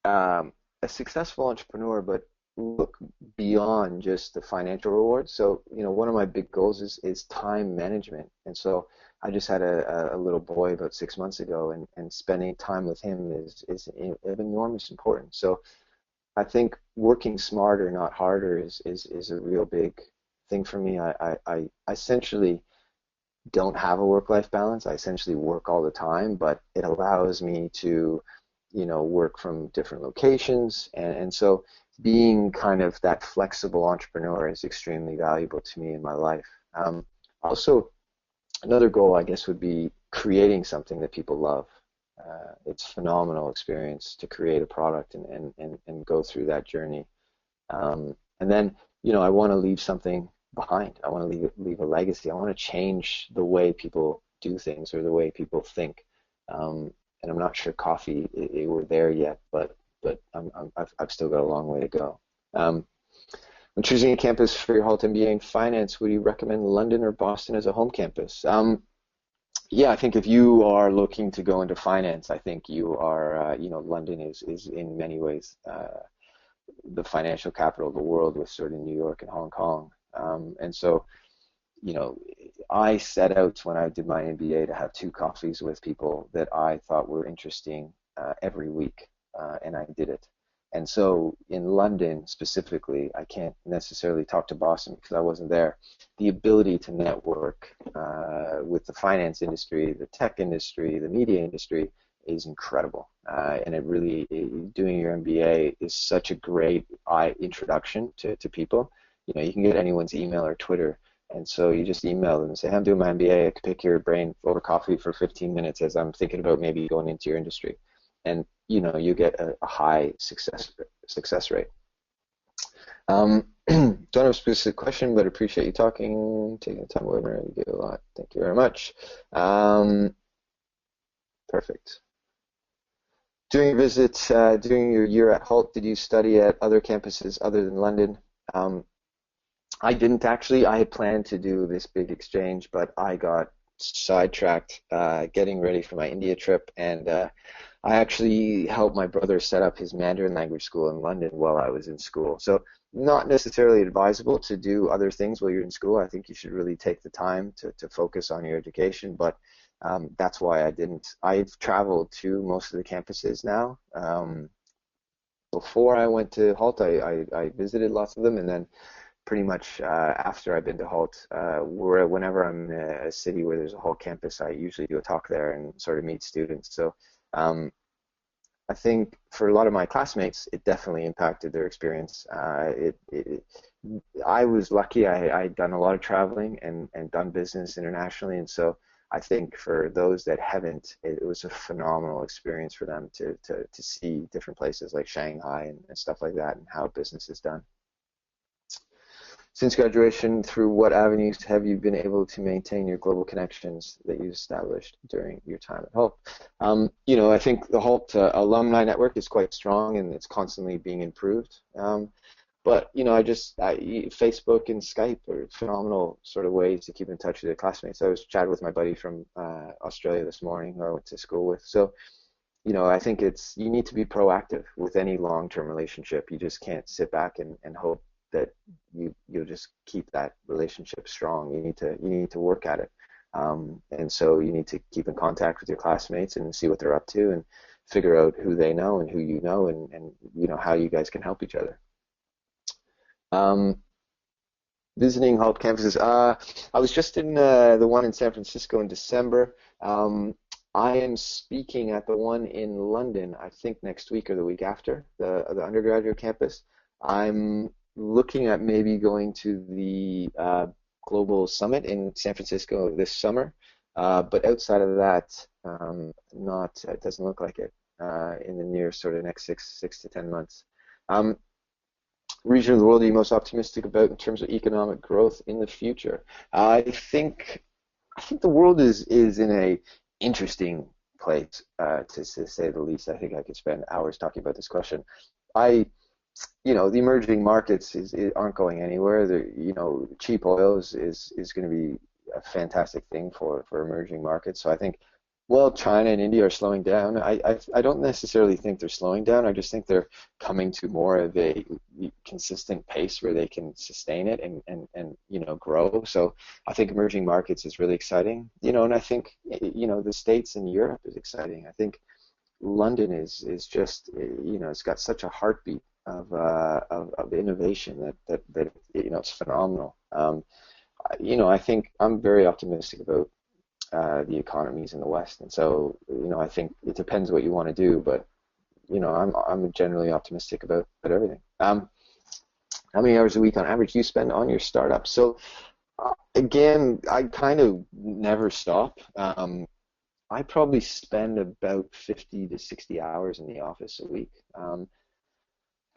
a successful entrepreneur, but look beyond just the financial rewards. So, one of my big goals is time management. And so I just had a little boy about 6 months ago, and spending time with him is of enormous importance. So I think working smarter, not harder, is a real big thing for me. I essentially don't have a work-life balance. I essentially work all the time, but it allows me to, work from different locations. And so being kind of that flexible entrepreneur is extremely valuable to me in my life. Also, another goal, I guess, would be creating something that people love. It's a phenomenal experience to create a product and go through that journey. And then, I want to leave something behind. I want to leave a legacy. I want to change the way people do things or the way people think. And I'm not sure coffee we're there yet, but I've still got a long way to go. When choosing a campus for your Hult MBA in finance, would you recommend London or Boston as a home campus? Yeah, I think if you are looking to go into finance, I think you are, London is in many ways the financial capital of the world, with sort of New York and Hong Kong. And so, I set out when I did my MBA to have 2 coffees with people that I thought were interesting every week, and I did it. And so in London specifically, I can't necessarily talk to Boston because I wasn't there. The ability to network with the finance industry, the tech industry, the media industry is incredible. And it really, doing your MBA is such a great introduction to people. You can get anyone's email or Twitter. And so you just email them and say, hey, I'm doing my MBA. I could pick your brain over coffee for 15 minutes as I'm thinking about maybe going into your industry. And you get a high success rate. Don't have a specific question, but appreciate you taking the time over. You get a lot. Thank you very much. Perfect. During your year at Hult, did you study at other campuses other than London? I didn't actually. I had planned to do this big exchange, but I got sidetracked getting ready for my India trip, and I actually helped my brother set up his Mandarin language school in London while I was in school. So not necessarily advisable to do other things while you're in school. I think you should really take the time to focus on your education, but that's why I didn't. I've traveled to most of the campuses now. Before I went to Hult, I visited lots of them, and then pretty much after I've been to Hult, whenever I'm in a city where there's a Hult campus, I usually do a talk there and sort of meet students. So I think for a lot of my classmates, it definitely impacted their experience. I was lucky. I'd done a lot of traveling and done business internationally, and so I think for those that haven't, it was a phenomenal experience for them to see different places like Shanghai and stuff like that, and how business is done. Since graduation, through what avenues have you been able to maintain your global connections that you established during your time at Hult? I think the Hult alumni network is quite strong, and it's constantly being improved. But Facebook and Skype are phenomenal sort of ways to keep in touch with your classmates. I was chatting with my buddy from Australia this morning, who I went to school with. So, I think you need to be proactive with any long-term relationship. You just can't sit back and hope that you'll just keep that relationship strong. You need to work at it, and so you need to keep in contact with your classmates and see what they're up to, and figure out who they know and who you know, and how you guys can help each other. Visiting Hult campuses. I was just in the one in San Francisco in December. I am speaking at the one in London, I think next week or the week after, the undergraduate campus. I'm looking at maybe going to the Global Summit in San Francisco this summer, but outside of that, Not, it doesn't look like it in the near sort of next six to 10 months. Um, Region of the world are you most optimistic about in terms of economic growth in the future? I think the world is in a interesting place, to say the least. I think I could spend hours talking about this question. I, the emerging markets aren't going anywhere. Cheap oil is going to be a fantastic thing for emerging markets. So I think, well, China and India are slowing down. I don't necessarily think they're slowing down. I just think they're coming to more of a consistent pace where they can sustain it and grow. So I think emerging markets is really exciting. And I think the States and Europe is exciting. I think London is just it's got such a heartbeat of innovation that it's phenomenal. I think I'm very optimistic about the economies in the West, and so I think it depends what you want to do, but I'm generally optimistic about everything. How many hours a week on average do you spend on your startup? So again, I kind of never stop. I probably spend about 50 to 60 hours in the office a week.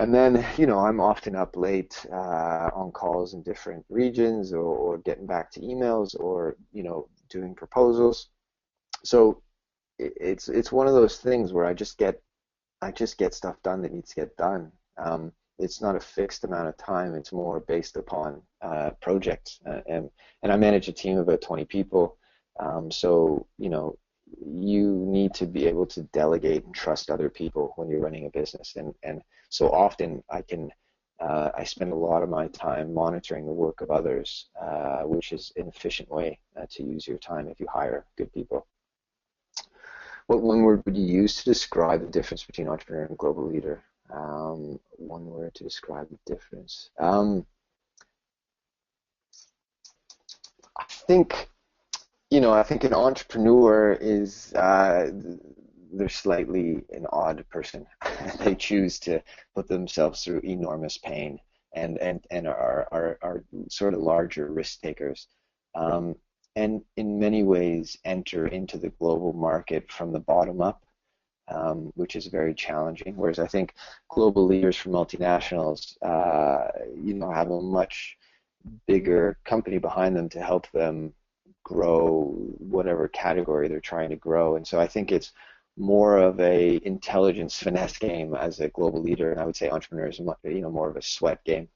And then, I'm often up late on calls in different regions or getting back to emails or, doing proposals. So it's one of those things where I just get stuff done that needs to get done. It's not a fixed amount of time. It's more based upon projects. And I manage a team of about 20 people. So, you need to be able to delegate and trust other people when you're running a business. And so often I spend a lot of my time monitoring the work of others, which is an efficient way to use your time if you hire good people. What one word would you use to describe the difference between entrepreneur and global leader? One word to describe the difference. I think I think an entrepreneur is they're slightly an odd person. They choose to put themselves through enormous pain and are sort of larger risk takers. And in many ways enter into the global market from the bottom up, which is very challenging. Whereas I think global leaders from multinationals, have a much bigger company behind them to help them grow whatever category they're trying to grow. And so I think it's more of a intelligence finesse game as a global leader, and I would say entrepreneurs, more of a sweat game.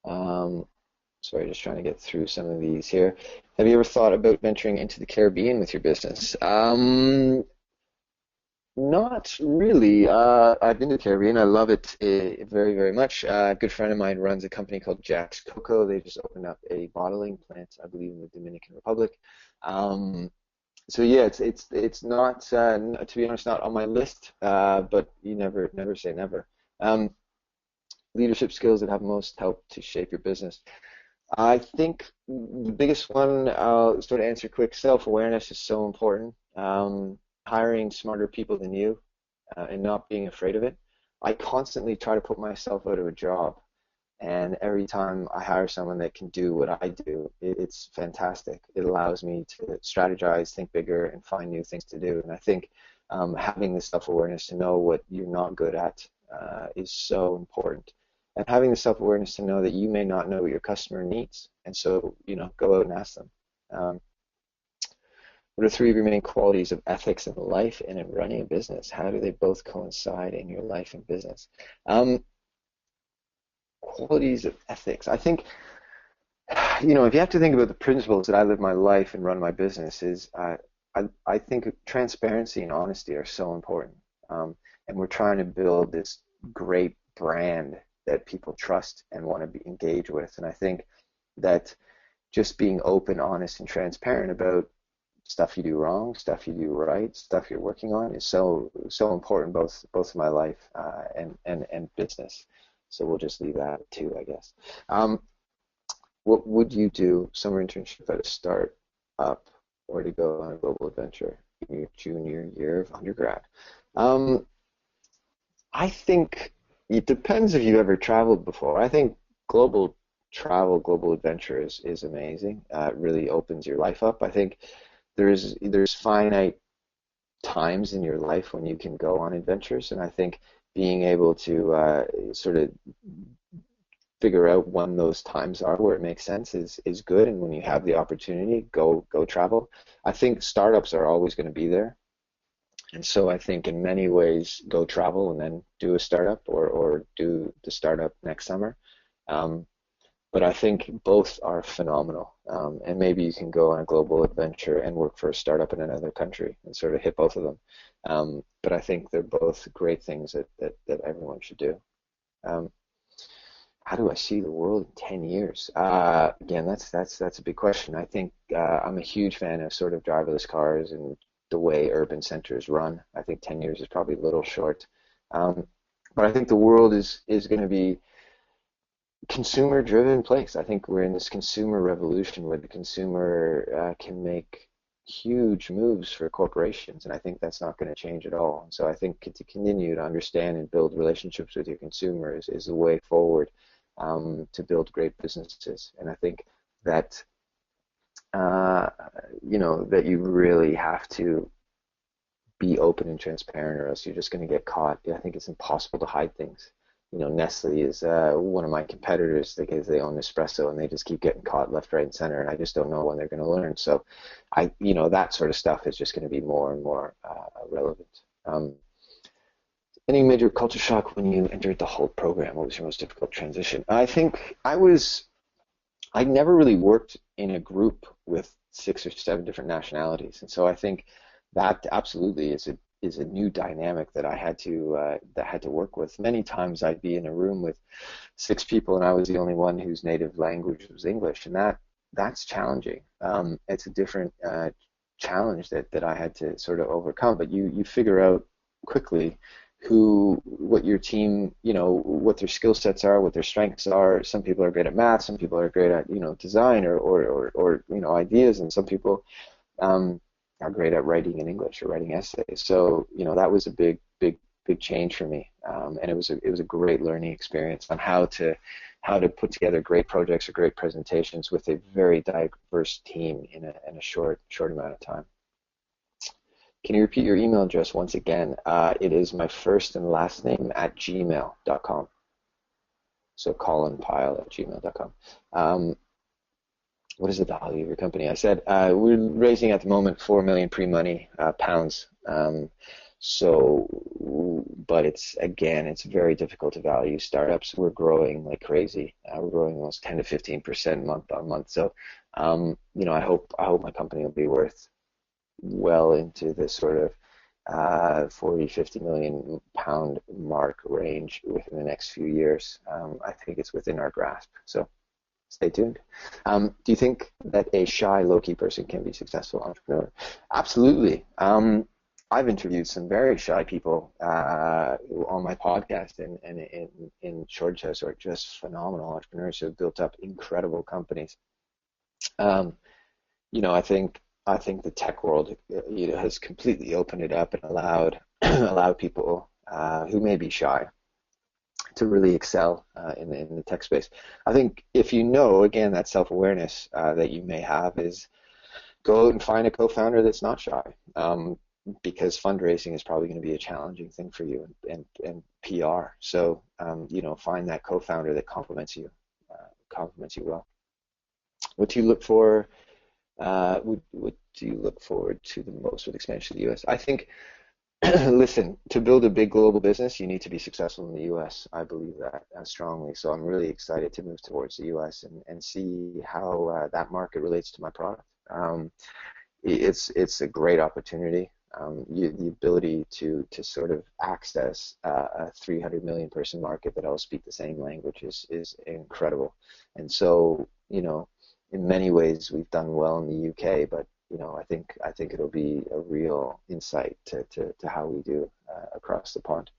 Sorry, just trying to get through some of these here. Have you ever thought about venturing into the Caribbean with your business? Not really. I've been to the Caribbean. I love it very, very much. A good friend of mine runs a company called Jack's Cocoa. They just opened up a bottling plant, I believe, in the Dominican Republic. So yeah, it's not, to be honest, not on my list. But you never say never. Leadership skills that have most helped to shape your business. I think the biggest one, I'll sort of answer quick. Self-awareness is so important. Hiring smarter people than you and not being afraid of it. I constantly try to put myself out of a job, and every time I hire someone that can do what I do, it's fantastic. It allows me to strategize, think bigger, and find new things to do. And I think having the self-awareness to know what you're not good at is so important. And having the self-awareness to know that you may not know what your customer needs, and so go out and ask them. What are three of your main qualities of ethics in life and in running a business? How do they both coincide in your life and business? Qualities of ethics. I think, if you have to think about the principles that I live my life and run my business, I think transparency and honesty are so important. And we're trying to build this great brand that people trust and want to be engaged with. And I think that just being open, honest, and transparent about stuff you do wrong, stuff you do right, stuff you're working on is so important, both in my life and business. So we'll just leave that at two, I guess. What would you do, summer internship at a startup, or to go on a global adventure in your junior year of undergrad? I think it depends if you've ever traveled before. I think global adventure is amazing. It really opens your life up. I think there's finite times in your life when you can go on adventures, and I think being able to sort of figure out when those times are where it makes sense is good. And when you have the opportunity, go travel. I think startups are always going to be there, and so I think in many ways go travel and then do a startup, or do the startup next summer. Um, but I think both are phenomenal, and maybe you can go on a global adventure and work for a startup in another country and sort of hit both of them. But I think they're both great things that everyone should do. Um, how do I see the world in 10 years? Again, that's a big question. I think I'm a huge fan of sort of driverless cars and the way urban centers run. I think 10 years is probably a little short. Um, but I think the world is going to be consumer-driven place. I think we're in this consumer revolution where the consumer can make huge moves for corporations, and I think that's not going to change at all. And so I think to continue to understand and build relationships with your consumers is the way forward, to build great businesses. And I think that uh, that you really have to be open and transparent, or else you're just going to get caught. I think it's impossible to hide things. Nestle is one of my competitors because they own Nespresso, and they just keep getting caught left, right, and center, and I just don't know when they're going to learn. So that sort of stuff is just going to be more and more relevant. Any major culture shock when you entered the Hult program? What was your most difficult transition? I think I never really worked in a group with 6 or 7 different nationalities, and so I think that absolutely is a new dynamic that I had to work with. Many times I'd be in a room with 6 people, and I was the only one whose native language was English, and that's challenging. It's a different challenge that I had to sort of overcome. But you figure out quickly what your team, what their skill sets are, what their strengths are. Some people are great at math, some people are great at design or ideas, and some people are great at writing in English or writing essays. So that was a big change for me, and it was a great learning experience on how to put together great projects or great presentations with a very diverse team in a short amount of time. Can you repeat your email address once again? It is my first and last name at gmail.com. So Colin Pyle at gmail.com. What is the value of your company? I said we're raising at the moment 4 million pre-money pounds. But it's very difficult to value startups. We're growing like crazy. We're growing almost 10 to 15% month on month. So, I hope my company will be worth well into this sort of 40, 50 million pound mark range within the next few years. I think it's within our grasp. So stay tuned. Do you think that a shy, low-key person can be a successful entrepreneur? Absolutely. I've interviewed some very shy people on my podcast and in Short House who are just phenomenal entrepreneurs who have built up incredible companies. I think the tech world has completely opened it up and allowed people who may be shy to really excel in the tech space. I think if again, that self-awareness that you may have is go out and find a co-founder that's not shy, because fundraising is probably going to be a challenging thing for you, and PR. So find that co-founder that complements you well. What do you look for? What do you look forward to the most with expansion to the U.S.? I think, listen, to build a big global business, you need to be successful in the U.S. I believe that strongly. So I'm really excited to move towards the U.S. and see how that market relates to my product. It's a great opportunity. The ability to sort of access a 300 million person market that all speak the same language is incredible. And so, in many ways we've done well in the UK, but I think it'll be a real insight to how we do across the pond.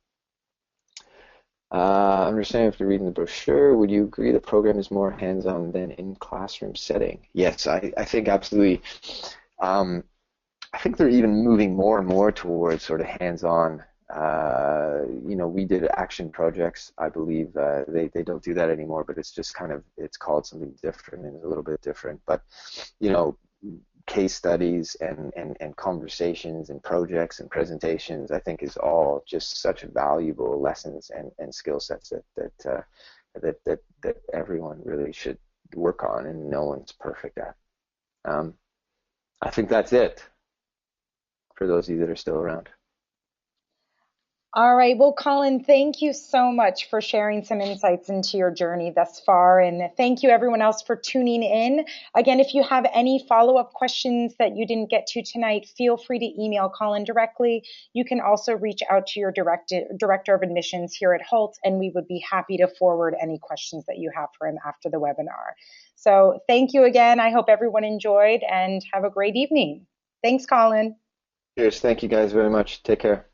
Understanding after reading the brochure, would you agree the program is more hands-on than in classroom setting? Yes, I think absolutely. I think they're even moving more and more towards sort of hands-on. We did action projects. I believe they don't do that anymore, but it's just it's called something different and it's a little bit different. But case studies and conversations and projects and presentations, I think is all just such valuable lessons and skill sets that everyone really should work on, and no one's perfect at. I think that's it for those of you that are still around. All right. Well, Colin, thank you so much for sharing some insights into your journey thus far. And thank you, everyone else, for tuning in. Again, if you have any follow-up questions that you didn't get to tonight, feel free to email Colin directly. You can also reach out to your director of admissions here at Hult, and we would be happy to forward any questions that you have for him after the webinar. So thank you again. I hope everyone enjoyed and have a great evening. Thanks, Colin. Cheers. Thank you guys very much. Take care.